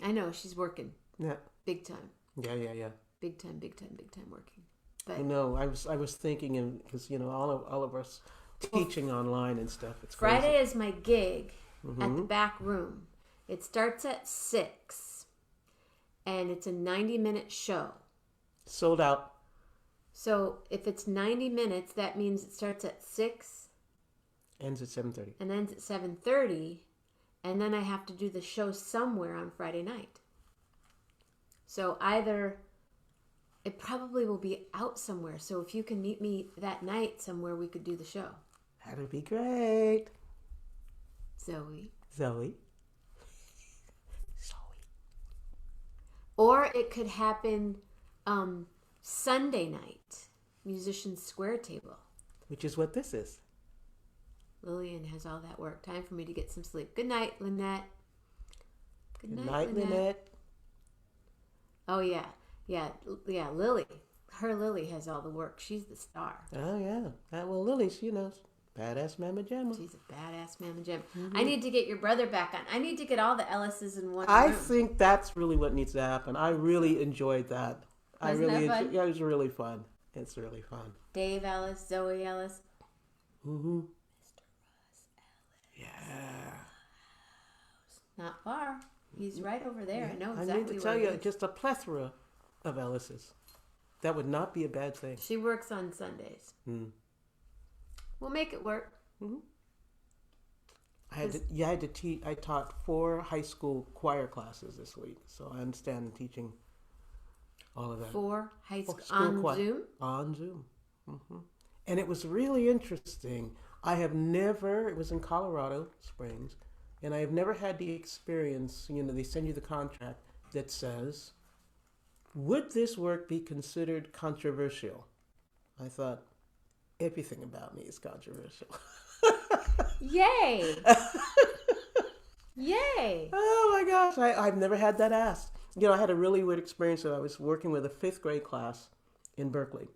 I know, she's working. Yeah. Big time. Yeah. Big time working. But No, I was thinking, because, all of us teaching online and stuff. It's crazy. Friday is my gig at the back room. It starts at 6, and it's a 90-minute show. Sold out. So if it's 90 minutes, that means it starts at 6 Ends at 7:30. and ends at 7:30, and then I have to do the show somewhere on Friday night. So either it probably will be out somewhere. So if you can meet me that night somewhere, we could do the show. That would be great. Zoe. Or it could happen Sunday night, Musicians Square Table. Which is what this is. Lillian has all that work. Time for me to get some sleep. Good night, Lynette. Good night, Lynette. Oh, yeah. Lily. Lily has all the work. She's the star. Oh, yeah. Well, Lily's, badass Mama Jamma. She's a badass Mamma Jam. I need to get your brother back on. I need to get all the Ellises in one I room. think that's really what needs to happen. I really enjoyed that. Wasn't that fun? Yeah, it was really fun. It's really fun. Dave Ellis, Zoe Ellis. Mm-hmm. Mr. Russ Ellis. Yeah. Not far. He's right over there. I know I exactly need to where tell he you, is. just a plethora of Ellises. That would not be a bad thing. She works on Sundays. Mm. We'll make it work. Mm-hmm. I taught 4 high school choir classes this week, so I understand teaching all of that. 4 high school School on choir. Zoom. On Zoom. Mm-hmm. And it was really interesting. It was in Colorado Springs, and I have never had the experience, they send you the contract that says, would this work be considered controversial? I thought, everything about me is controversial. Yay! Yay! Oh my gosh, I've never had that asked. I had a really weird experience. I was working with a 5th grade class in Berkeley,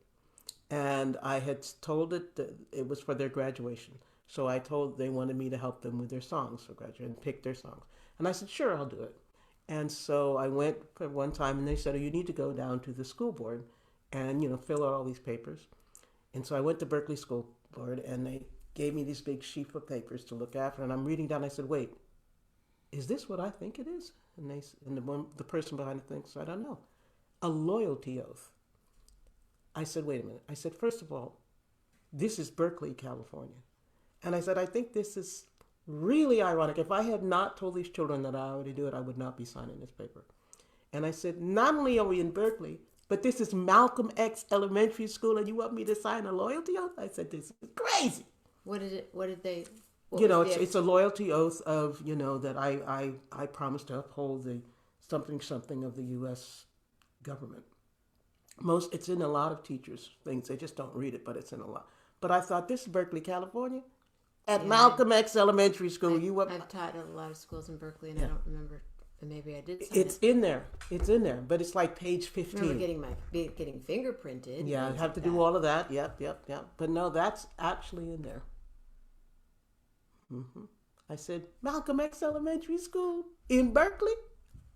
and I had told it that it was for their graduation. So I told they wanted me to help them with their songs for graduation and pick their songs. And I said, sure, I'll do it. And so I went for one time, and they said, oh, you need to go down to the school board and, fill out all these papers. And so I went to Berkeley School Board, and they gave me these big sheet of papers to look after. And I'm reading down. I said, wait, is this what I think it is? And the person behind it thinks, I don't know. A loyalty oath. I said, wait a minute. I said, first of all, this is Berkeley, California. And I said, I think this is really ironic. If I had not told these children that I already do it, I would not be signing this paper. And I said, not only are we in Berkeley, but this is Malcolm X Elementary School, and you want me to sign a loyalty oath? I said, this is crazy. What did they? What You was know, the it's a loyalty oath of, you know, that I promise to uphold the something of the U.S. government. It's in a lot of teachers' things. They just don't read it, but it's in a lot. But I thought, this is Berkeley, California, at Yeah. Malcolm X Elementary School. I've taught at a lot of schools in Berkeley, and I don't remember. Maybe I did. It's in there. It's in there, but it's like page 15. I remember getting fingerprinted. Yeah, I things have like to that. do all of that. Yep. But no, that's actually in there. I said, Malcolm X Elementary School in Berkeley?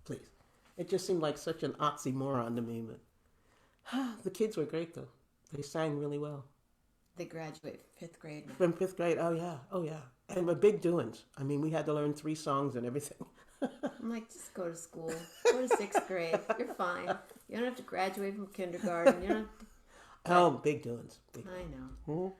Please. It just seemed like such an oxymoron to me. But the kids were great, though. They sang really well. They graduate 5th grade now. From 5th grade, oh yeah. And we're big doings. I mean, we had to learn 3 songs and everything. I'm like, just go to school. Go to 6th grade. You're fine. You don't have to graduate from kindergarten. You don't have Oh, big doings. I know. Mhm.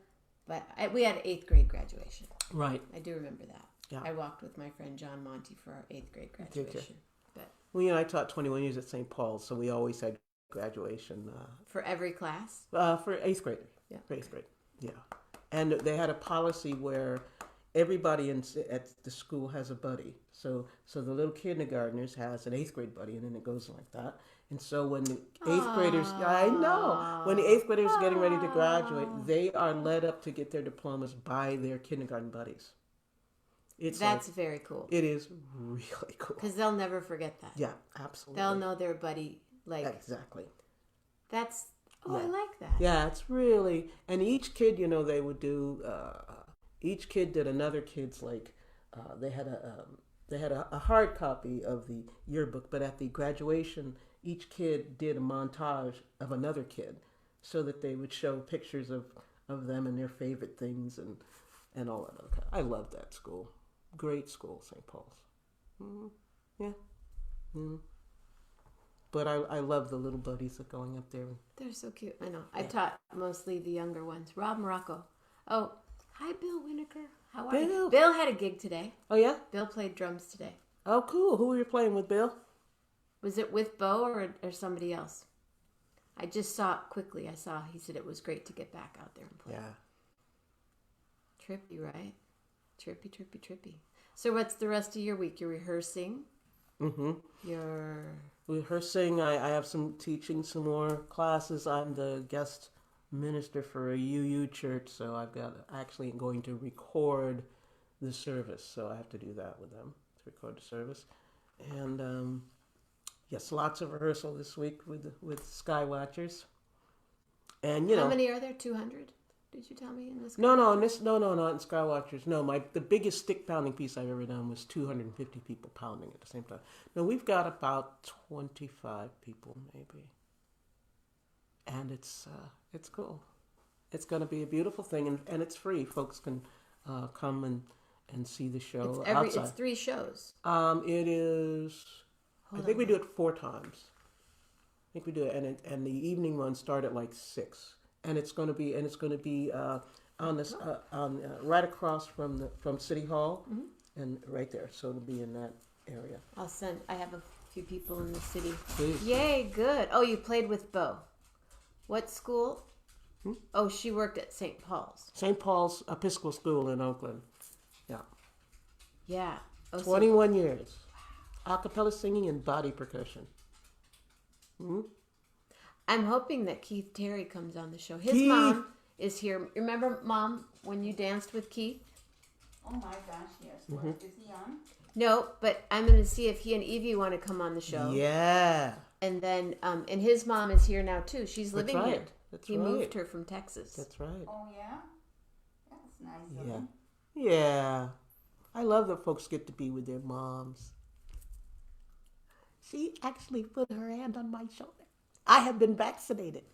But we had 8th grade graduation. Right. I do remember that. Yeah. I walked with my friend John Monty for our 8th grade Did you? graduation. But Well, you know, I taught 21 years at St. Paul's, so we always had graduation for every class? for 8th grade. Yeah. For 8th grade. Yeah. And they had a policy where everybody at the school has a buddy. So the little kindergartners has an 8th grade buddy, and then it goes like that. And so when the 8th graders, I know, when the 8th graders are getting ready to graduate, they are led up to get their diplomas by their kindergarten buddies. That's very cool. It is really cool. Because they'll never forget that. Yeah, absolutely. They'll know their buddy. Like, Exactly. that's, Yeah. I like that. Yeah, it's really, and each kid, you know, they would do, each kid did another kid's, like, they had a hard copy of the yearbook, but at the graduation, each kid did a montage of another kid so that they would show pictures of them and their favorite things and all that other kind. I love that school. Great school, St. Paul's. Yeah. But I love the little buddies that going up there. They're so cute. I know. I taught mostly the younger ones. Rob Morocco. Oh, hi, Bill Winokur. How are you? Bill had a gig today. Oh, yeah? Bill played drums today. Oh, cool. Who were you playing with, Bill? Was it with Bo or somebody else? I just saw it quickly. He said it was great to get back out there and play. Yeah. Trippy, right? Trippy. So what's the rest of your week? You're rehearsing? Mm-hmm. You're... Rehearsing. I have some teaching, some more classes. I'm the guest minister for a UU church, so I've got actually going to record the service. So I have to do that with them, to record the service. And yes, lots of rehearsal this week with Sky Watchers. And How many are there? 200? Did you tell me in this? No, not in Skywatchers. No, the biggest stick pounding piece I've ever done was 250 people pounding at the same time. No, we've got about 25 people maybe, and it's cool. It's going to be a beautiful thing, and it's free. Folks can come and see the show outside. It's 3 shows. It is. I think we do it 4 times. I think we do it, and the evening ones start at like 6. And it's going to be on this right across from City Hall, and right there. So it'll be in that area. I have a few people in the city. Please. Yay, good. Oh, you played with Bo. What school? Oh, she worked at St. Paul's. St. Paul's Episcopal School in Oakland. Yeah. Yeah. Oh, 21 years. A cappella singing and body percussion. I'm hoping that Keith Terry comes on the show. His mom is here. Remember, Mom, when you danced with Keith? Oh my gosh, yes. What, is he on? No, but I'm going to see if he and Evie want to come on the show. Yeah. And then, and his mom is here now too. She's living here. He moved her from Texas. That's right. Oh yeah? That's nice of Yeah. him. Yeah. I love that folks get to be with their moms. She actually put her hand on my shoulder. I have been vaccinated.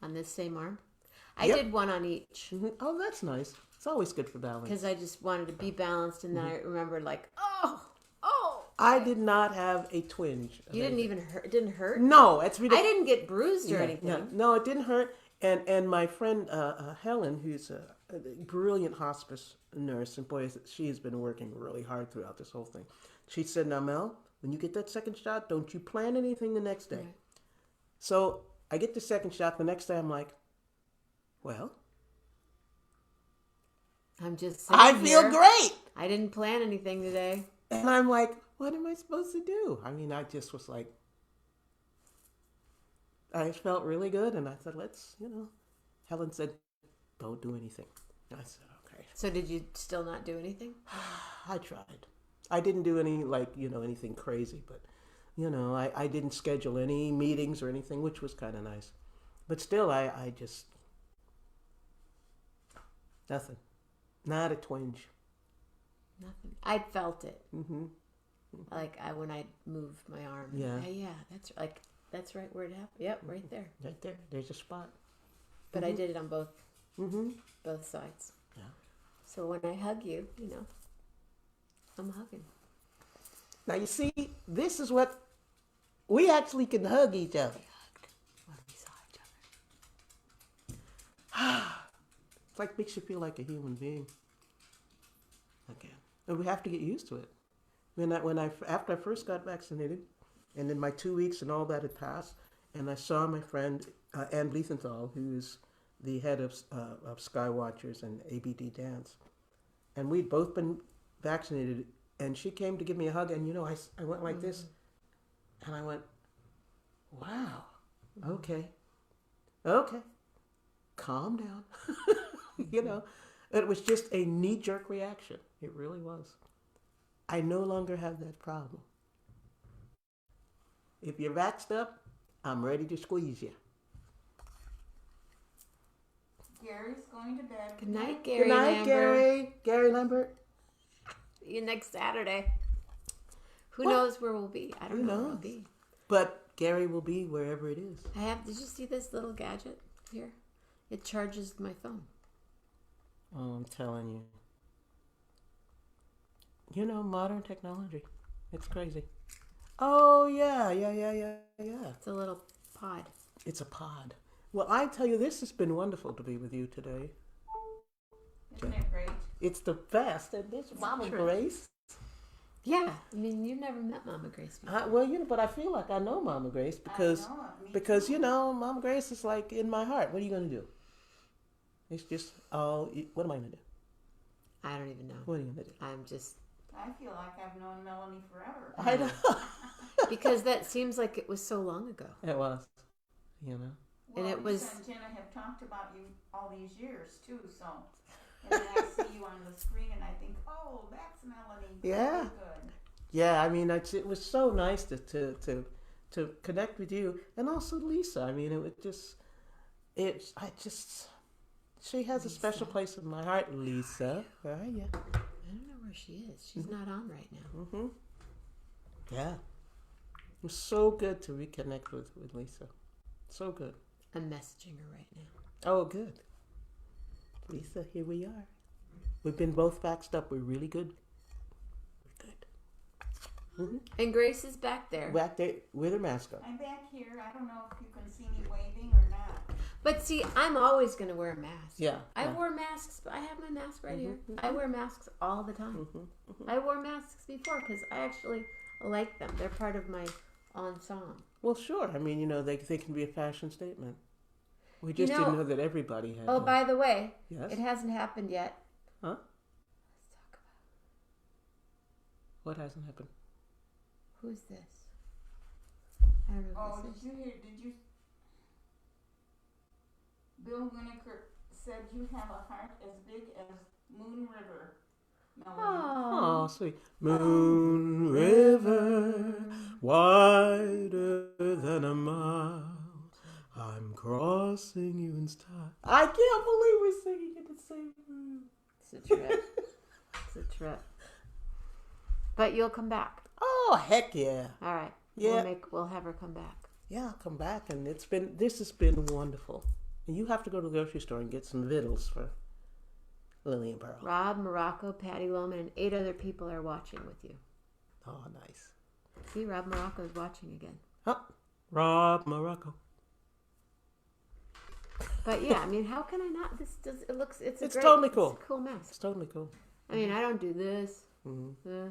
On this same arm? I Yep. did one on each. Mm-hmm. Oh, that's nice. It's always good for balance. Because I just wanted to be balanced, and then I remembered, like, oh. I did not have a twinge. You didn't even hurt. It didn't hurt? No, it's really. I didn't get bruised or anything. Yeah. No, it didn't hurt. And my friend Helen, who's a brilliant hospice nurse, and boy, she has been working really hard throughout this whole thing. She said, "Now, Mel, when you get that second shot, don't you plan anything the next day." Right. So I get the second shot. The next day, I'm like, well, I'm just I sitting feel here. great. I didn't plan anything today. And I'm like, what am I supposed to do? I mean, I just was like, I felt really good. And I said, let's, Helen said, don't do anything. I said, okay. So did you still not do anything? I tried. I didn't do any, anything crazy, but, I didn't schedule any meetings or anything, which was kind of nice. But still, I just, nothing. Not a twinge. Nothing. I felt it. Mm-hmm. Like when I moved my arm. Yeah. That's right where it happened. Yep, right there. Right there. There's a spot. But I did it on both sides. Yeah. So when I hug you, I'm hugging. Now you see, this is what we actually can hug each other. When we saw each other. It's like makes you feel like a human being. Again, and we have to get used to it. After I first got vaccinated, and then my 2 weeks and all that had passed, and I saw my friend Ann Bleethenthal, who's the head of Skywatchers and ABD Dance, and we'd both been vaccinated, and she came to give me a hug, and I went like this, and I went, wow, okay, calm down. It was just a knee-jerk reaction. It really was. I no longer have that problem. If you're vaxxed up, I'm ready to squeeze you. Gary's going to bed. Good night, Gary. Good night, Lambert. Gary. Gary Lambert. See you next Saturday. Who knows where we'll be? I don't know where we'll be. But Gary will be wherever it is. Did you see this little gadget here? It charges my phone. Oh, I'm telling you. Modern technology. It's crazy. Oh, yeah. It's a little pod. It's a pod. Well, I tell you, this has been wonderful to be with you today. Isn't it great? It's the best. And this Mama true. Grace. Yeah. I mean, you've never met Mama Grace before. But I feel like I know Mama Grace because, I know it. Me too. Mama Grace is like in my heart. What are you going to do? It's just, what am I going to do? I don't even know. What are you going to do? I'm just... I feel like I've known Melanie forever. I know. Because that seems like it was so long ago. It was, Well, And it was- Lisa and Jenna have talked about you all these years too, so. And then I see you on the screen and I think, oh, that's Melanie. Yeah. Very good. Yeah, I mean, it was so nice to connect with you, and also Lisa. I mean, she has a special place in my heart. Lisa, where are you? I don't know where she is. She's not on right now. Yeah, it was so good to reconnect with Lisa. So good. I'm messaging her right now. Oh, good. Lisa, here we are. We've been both vaxxed up. We're really good. We're good. And Grace is back there. Back there with her mask on. I'm back here. I don't know if you can see me waving or not. But see, I'm always going to wear a mask. Yeah. I yeah. wore masks. I have my mask right here. I wear masks all the time. I wore masks before because I actually like them. They're part of my ensemble. Well, sure. I mean, they can be a fashion statement. We just didn't know that everybody had. Oh, by the way, Yes? it hasn't happened yet. Huh? Let's talk about What hasn't happened? who's this. I don't know Oh, who this is. did you? Bill Winokur said you have a heart as big as Moon River, Melanie. Oh, sweet. Moon River, wider than a mile. I'm crossing you in style. I can't believe we're singing in the same room. It's a trip. It's a trip. But you'll come back. Oh, heck yeah. All right. Yeah. We'll have her come back. Yeah, I'll come back, and this has been wonderful. And you have to go to the grocery store and get some victuals for Lily and Pearl. Rob, Morocco, Patty Loman, and 8 other people are watching with you. Oh, nice. See, Rob Morocco is watching again. Huh? Rob Morocco. But yeah, I mean, how can I not? It's totally cool. It's a cool mask. It's totally cool. I mean, I don't do this. Mm-hmm.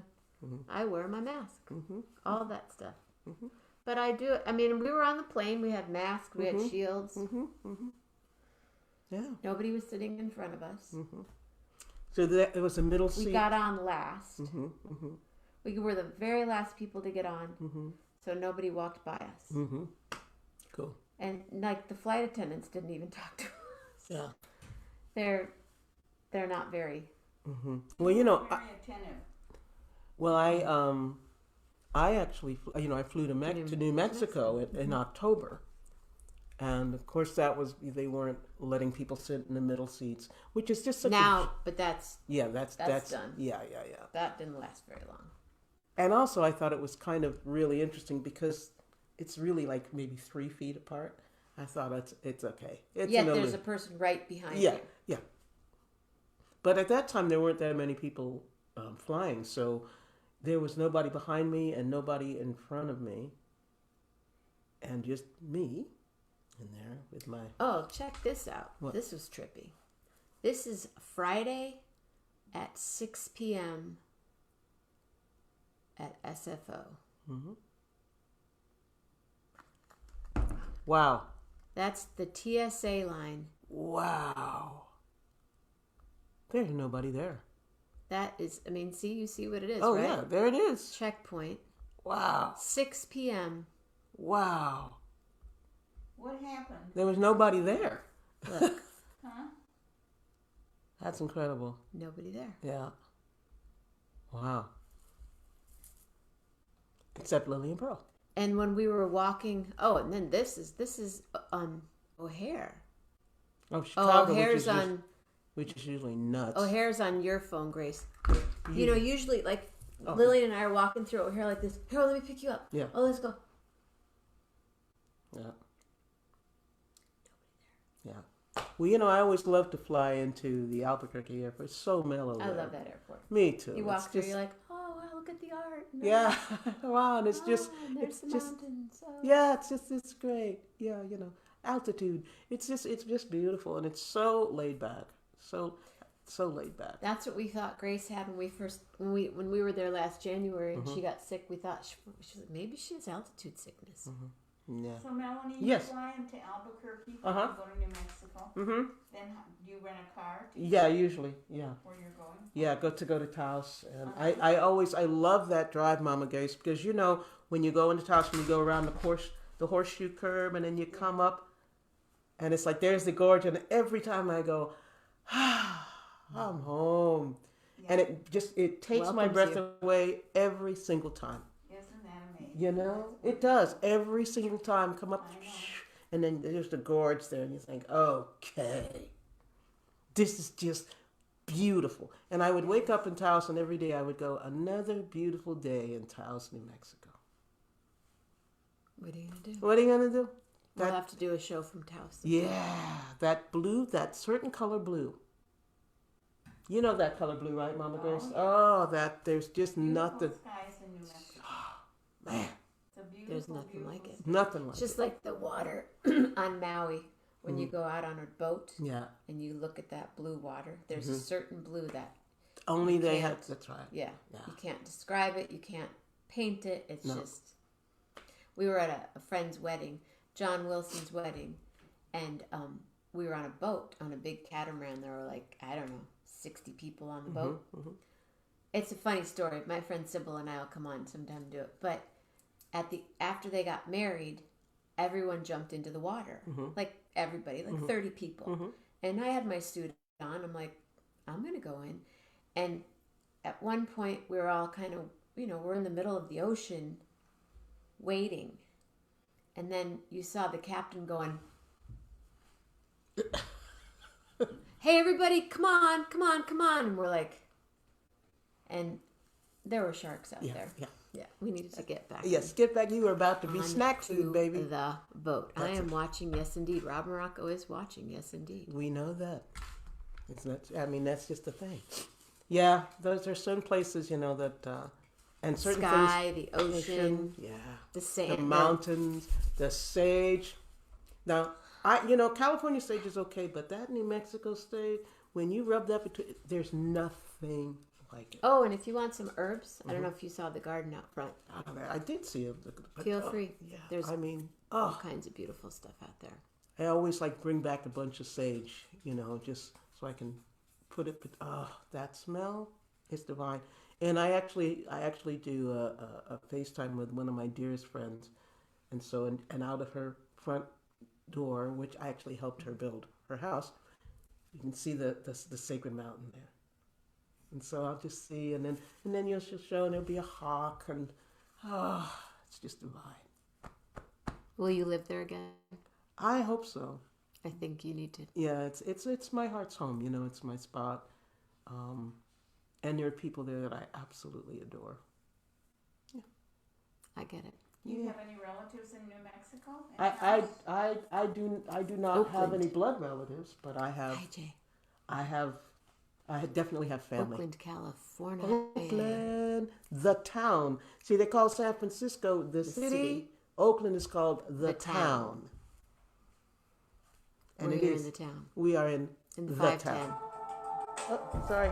I wear my mask. Mm-hmm. All that stuff. Mm-hmm. But I do. I mean, we were on the plane. We had masks. We had shields. Yeah. Nobody was sitting in front of us. So that it was a middle seat. We got on last. We were the very last people to get on. So nobody walked by us. Cool. And like the flight attendants didn't even talk to us. Yeah. They're not very. Well, you know, Very attentive. well, I actually, I flew to New Mexico in October, and of course they weren't letting people sit in the middle seats, which is just such but that's that's done. Yeah. That didn't last very long. And also, I thought it was kind of really interesting because it's really like maybe 3 feet apart. I thought it's okay. Yet there's a person right behind you. Yeah. But at that time, there weren't that many people flying, so there was nobody behind me and nobody in front of me, and just me in there with my... Oh, check this out. What? This was trippy. This is Friday at 6 p.m. at SFO. Wow. That's the TSA line. Wow. There's nobody there. That is, I mean, you see what it is, Oh, right? yeah, there it is. Checkpoint. Wow. 6 p.m. Wow. What happened? There was nobody there. Look, Huh? That's incredible. nobody there. Yeah. Wow. Except Lily and Pearl. And when we were walking, and then this is O'Hare. Oh, Chicago, O'Hare's on. which is usually nuts. O'Hare's on your phone, Grace. You know, usually, like, Lily and I are walking through O'Hare like this. Here, let me pick you up. Yeah. Oh, let's go. Yeah. Yeah. Well, I always love to fly into the Albuquerque airport. It's so mellow I there. love that airport. Me too. You walk It's through, just- you're like, oh, wow, look at the art. No. Yeah. Wow, and it's just... and there's it's the just... mountains. Oh. Yeah, it's great. Yeah, altitude. It's just beautiful, and it's so laid back. So laid back. That's what we thought Grace had when we were there last January and she got sick. We thought maybe she has altitude sickness. Yeah. So Melanie, Yes. you fly into Albuquerque, Uh-huh. you go to New Mexico. Then do you rent a car to Yeah, usually. Yeah. where you're going? Yeah, go to Taos, and I love that drive, Mama Grace, because when you go into Taos, when you go around the horseshoe curve, and then you come up, and it's like there's the gorge, and every time I go, I'm home, and it takes my Welcomes breath you. away every single time. Isn't that amazing? It does every single time. Come up, I know. and then there's the gorge there, and you think, okay, this is just beautiful. And I would wake up in Taos, and every day I would go, another beautiful day in Taos, New Mexico. What are you gonna do? What are you gonna do? We'll have to do a show from Taos. Yeah, that blue, that certain color blue. You know that color blue, right, Mama Grace? Oh, there's just nothing. Beautiful skies in New Mexico. Man, It's a beautiful, There's nothing beautiful like it. sky. nothing like It's just it. like the water on Maui when you go out on a boat Yeah, and you look at that blue water. There's a certain blue that only they can't. have. That's right. Yeah. Yeah. You can't describe it. You can't paint it. It's No. just. We were at a friend's wedding, John Wilson's wedding, and we were on a boat, on a big catamaran. There were 60 people on the boat. It's a funny story. My friend Sybil and I will come on sometime and do it. But after they got married, everyone jumped into the water. Like everybody, 30 people. And I had my suit on. I'm like, I'm going to go in. And at one point, we were all kind of, we're in the middle of the ocean waiting. And then you saw the captain going, hey, everybody, come on. And we're like, and there were sharks out there. Yeah, we needed to get back. Yes, get back. You were about to be on snack to food, baby. The boat. I That's am watching, yes, indeed. Rob Morocco is watching, yes, indeed. We know that. It's not. I mean, that's just the thing. Yeah, those are certain places, that, and certain Sky, things. the ocean, Yeah. the sand, The mountains, the sage. Now, California sage is okay, but that New Mexico sage, when you rub that between, there's nothing like it. Oh, and if you want some herbs, I don't know if you saw the garden out front. I did see it. Feel free. Yeah, There's I mean, all kinds of beautiful stuff out there. I always like bring back a bunch of sage, just so I can put it. That smell is divine. And I actually do a FaceTime with one of my dearest friends, and so and out of her front door, which I actually helped her build her house, you can see the sacred mountain there. And so I'll just see, and then you'll show, and there'll be a hawk, and it's just divine. Will you live there again? I hope so. I think you need to. Yeah, it's my heart's home. It's my spot, and there are people there that I absolutely adore. I get it. Do you have any relatives in New Mexico? I do not have Oakland. any blood relatives, but I have. Hi, Jay. I definitely have family. Oakland, California. Oakland, the town. See, they call San Francisco the city. Oakland is called the town. And We're it here is. in the town. We are in In the the 510. town. Oh, sorry.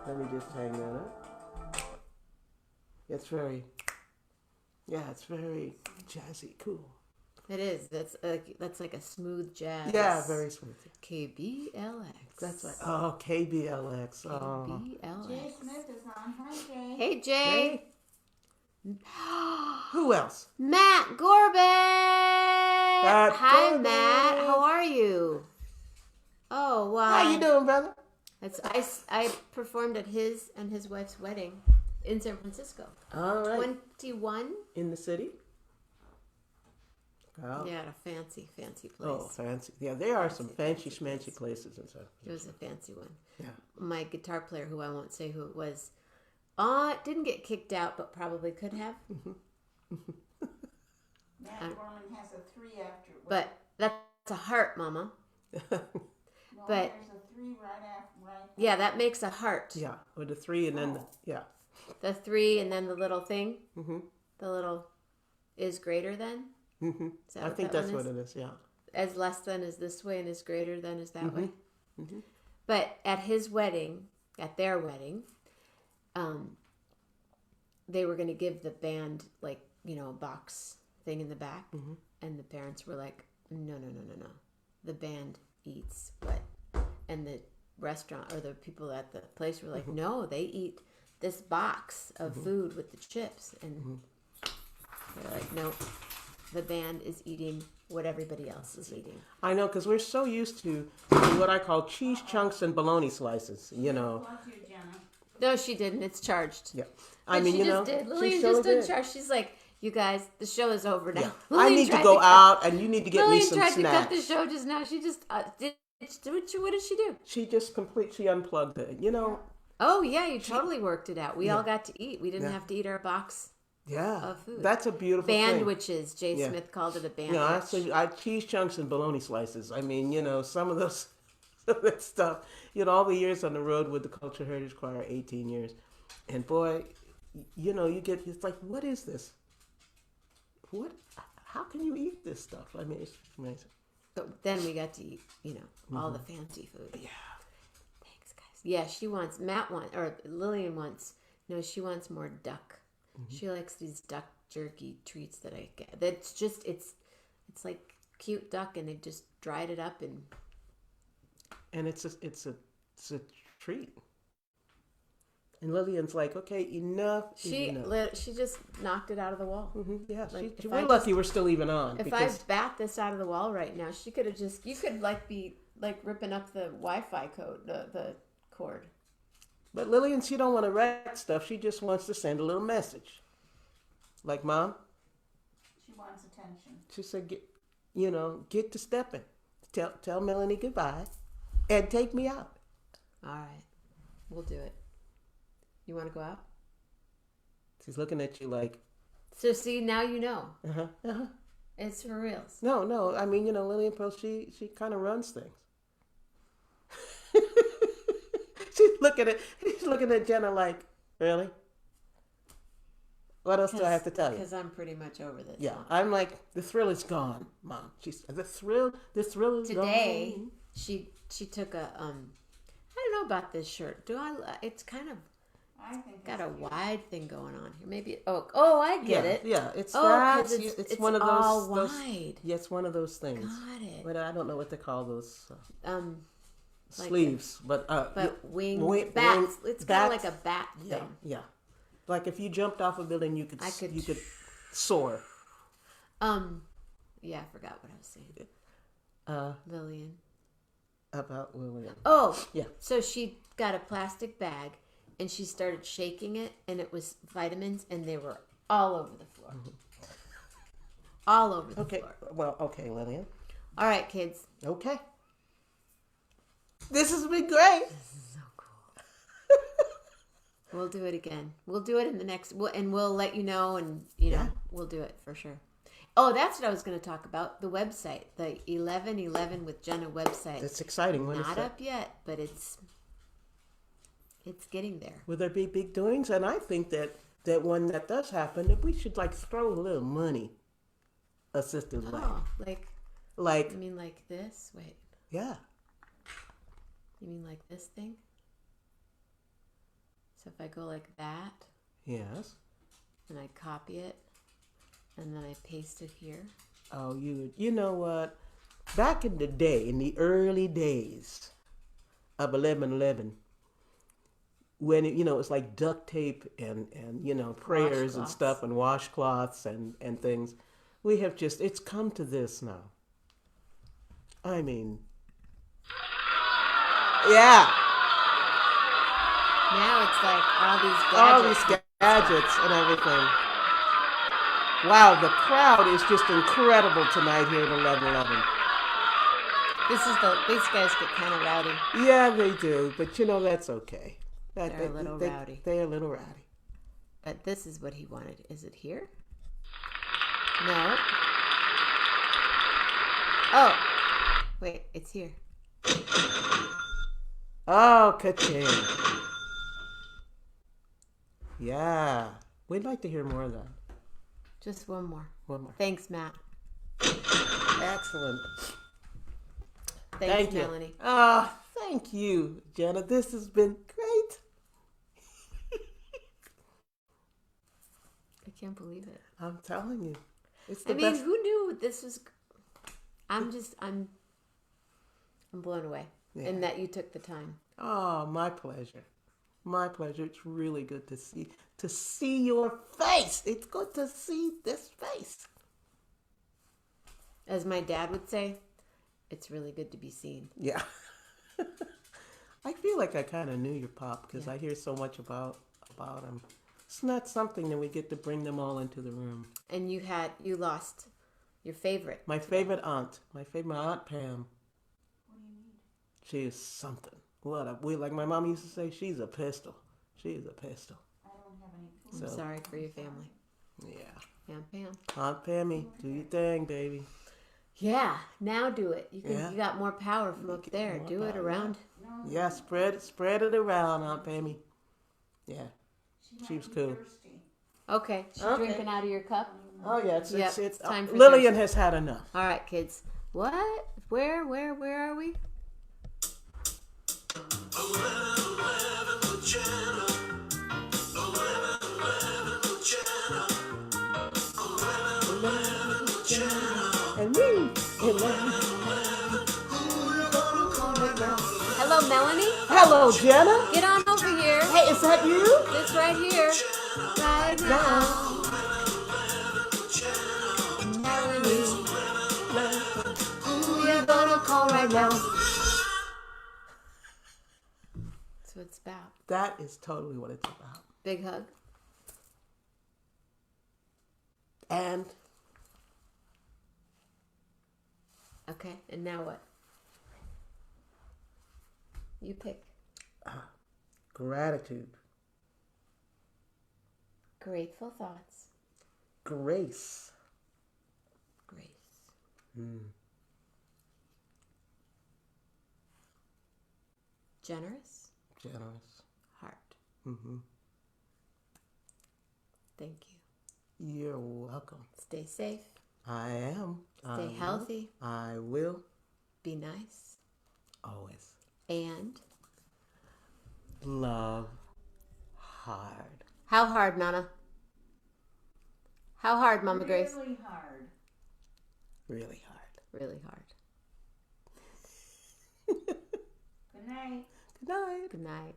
Let me just hang that up. It's very jazzy, cool. It is. That's like a smooth jazz. Yeah, very smooth. KBLX. That's right. Oh, KBLX. Oh. KBLX. Jay Smith is on. Hi, Jay. Hey, Jay. Who else? Matt Gorbett. Hi, Matt. How are you? Oh, wow. How you doing, brother? I performed at his and his wife's wedding in San Francisco. All right. 21. In the city? Oh. Yeah, at a fancy place. Oh, fancy. Yeah, there are some fancy schmancy places in San Francisco. It was a fancy one. Yeah. My guitar player, who I won't say who it was, didn't get kicked out, but probably could have. Matt Gorman has a 3 after. But that's a heart, Mama. No, but- there's a 3 right after. Right. Yeah, that makes a heart. Yeah, with the 3 and then, yeah. The 3 and then the little thing. Mm-hmm. The little is greater than. Mm-hmm. Is that I what think that that's one what is? it is, yeah. As less than is this way and as greater than is that way. Mm-hmm. But at his wedding, at their wedding, they were going to give the band a box thing in the back, and the parents were like, no, the band eats what, and the restaurant or the people at the place were like, no, they eat this box of food with the chips, and they're like, no, the band is eating what everybody else is eating. I know, because we're so used to what I call cheese chunks and bologna slices, Love you, Jenna. No, she didn't. It's charged. Yeah. But she just did. Lillian she just totally did charge. She's like, you guys, the show is over now. Yeah. I Lillian need to tried go cut- out, and you need to get me Lillian some tried to cut the snacks. show just now. She just what did she do? She just completely unplugged it. Oh yeah, you totally worked it out. We all got to eat. We didn't have to eat our box Yeah. of food. That's a beautiful thing. Bandwiches. Jay Yeah. Smith called it a bandwich. Yeah, I cheese chunks and bologna slices. I mean, some of those, some of that stuff. All the years on the road with the Cultural Heritage Choir, 18 years, and boy, you get it's like, what is this? What? How can you eat this stuff? I mean, it's amazing. But then we got to eat, all the fancy food. Yeah. Thanks, guys. Yeah, Lillian wants. No, she wants more duck. She likes these duck jerky treats that I get. That's just it's like cute duck, and they just dried it up And it's a treat. And Lillian's like, okay, enough. Enough. She just knocked it out of the wall. Yeah, Like, if we're I lucky we're still even on. If I bat this out of the wall right now, she could have you could be ripping up the Wi-Fi code, the cord. But Lillian, she don't want to write stuff. She just wants to send a little message. Like, Mom, She wants attention. she said, get to stepping. Tell Melanie goodbye and take me out. All right, we'll do it. You want to go out? She's looking at you like, So see, now you know. uh-huh. It's for reals. No. I mean, Lillian Pearl, she kind of runs things. She's looking at Jenna like, really? What else do I have to tell you? Because I'm pretty much over this. Yeah, I'm like, the thrill is gone, Mom. She's the thrill is Today, gone. she took a don't know about this shirt. Do I? It's kind of I think got it's a cute. wide thing going on here. Maybe. Oh, I get it. Yeah, it's Oh, that. 'cause it's one of those. all those wide. Yeah, it's one of those things. Got it. But I don't know what they call those Like sleeves. But wing bats. It's kind of like a bat Yeah, thing. yeah. Like if you jumped off a building, you could soar. Yeah, I forgot what I was saying. Lillian. About Lillian. Oh, Yeah. So she got a plastic bag and she started shaking it, and it was vitamins, and they were all over the floor. All over the floor. Well, okay, Lillian. All right, kids. Okay. This has been great. This is so cool. We'll do it again. We'll do it in the next, and we'll let you know, and we'll do it for sure. Oh, that's what I was going to talk about. The website, the 1111 with Jenna website. It's exciting. When Not up yet, but it's getting there. Will there be big doings? And I think that when that does happen, that we should like throw a little money assisted way. Oh, Like you mean like this? Wait, yeah. you mean like this thing? So if I go like that, Yes. and I copy it, and then I paste it here. Oh, you know what? Back in the day, in the early days of 1111, when it's like duct tape and prayers and Washcloths. stuff and washcloths and things, we have it's come to this now. I mean, yeah, Now it's like all these all gadgets. these gadgets and everything. Wow, the crowd is just incredible tonight here at 1111. These guys get kind of rowdy. Yeah, they do, but that's okay. They're a little rowdy. They're a little rowdy. But this is what he wanted. Is it here? No. Oh, wait, it's here. Oh, ka-ching. Yeah, we'd like to hear more of that. Just one more. One more. Thanks, Matt. Excellent. Thanks, Thank you. Melanie. Thank you, Jenna. This has been great. I can't believe it. I'm telling you, it's the I mean, best. who knew this was? I'm blown away, Yeah. and that you took the time. Oh, my pleasure. My pleasure. It's really good to see your face. It's good to see this face. As my dad would say, it's really good to be seen. Yeah. I feel like I kind of knew your pop because I hear so much about him. It's not something that we get to bring them all into the room. And you lost your favorite. My favorite aunt Pam. What do you mean? She is something. Like my mom used to say, she's a pistol. She's a pistol. I don't have any I'm clue. sorry for your family. Yeah. Aunt Pam. Aunt Pammy, do your thing, baby. Yeah, now do it. You can. Yeah. You got more power from up there. more Do it power. around. No, Yeah, spread it around, Aunt Pammy. Yeah. she was might be cool. thirsty. Okay, she's Okay. drinking out of your cup. Oh yeah, Yep, it's time for Lillian has had enough. All right, kids. What? Where are we? And me. Hello, Melanie. Hello, Jenna. Get on over here. Hey, is that you? It's right here. Right now. Melanie. Who you gonna call right now? That's what it's about. That is totally what it's about. Big hug. And Okay, and now what? You pick. gratitude, Grateful thoughts. grace, Grace. Generous. generous. Heart. Mm-hmm. Thank you. You're welcome. Stay safe. I am. Stay healthy. I will. Be nice. Always. And love hard. How hard, Nana? How hard, Mama Grace? Really hard. Really hard. Really hard. Good night. Good night. Good night.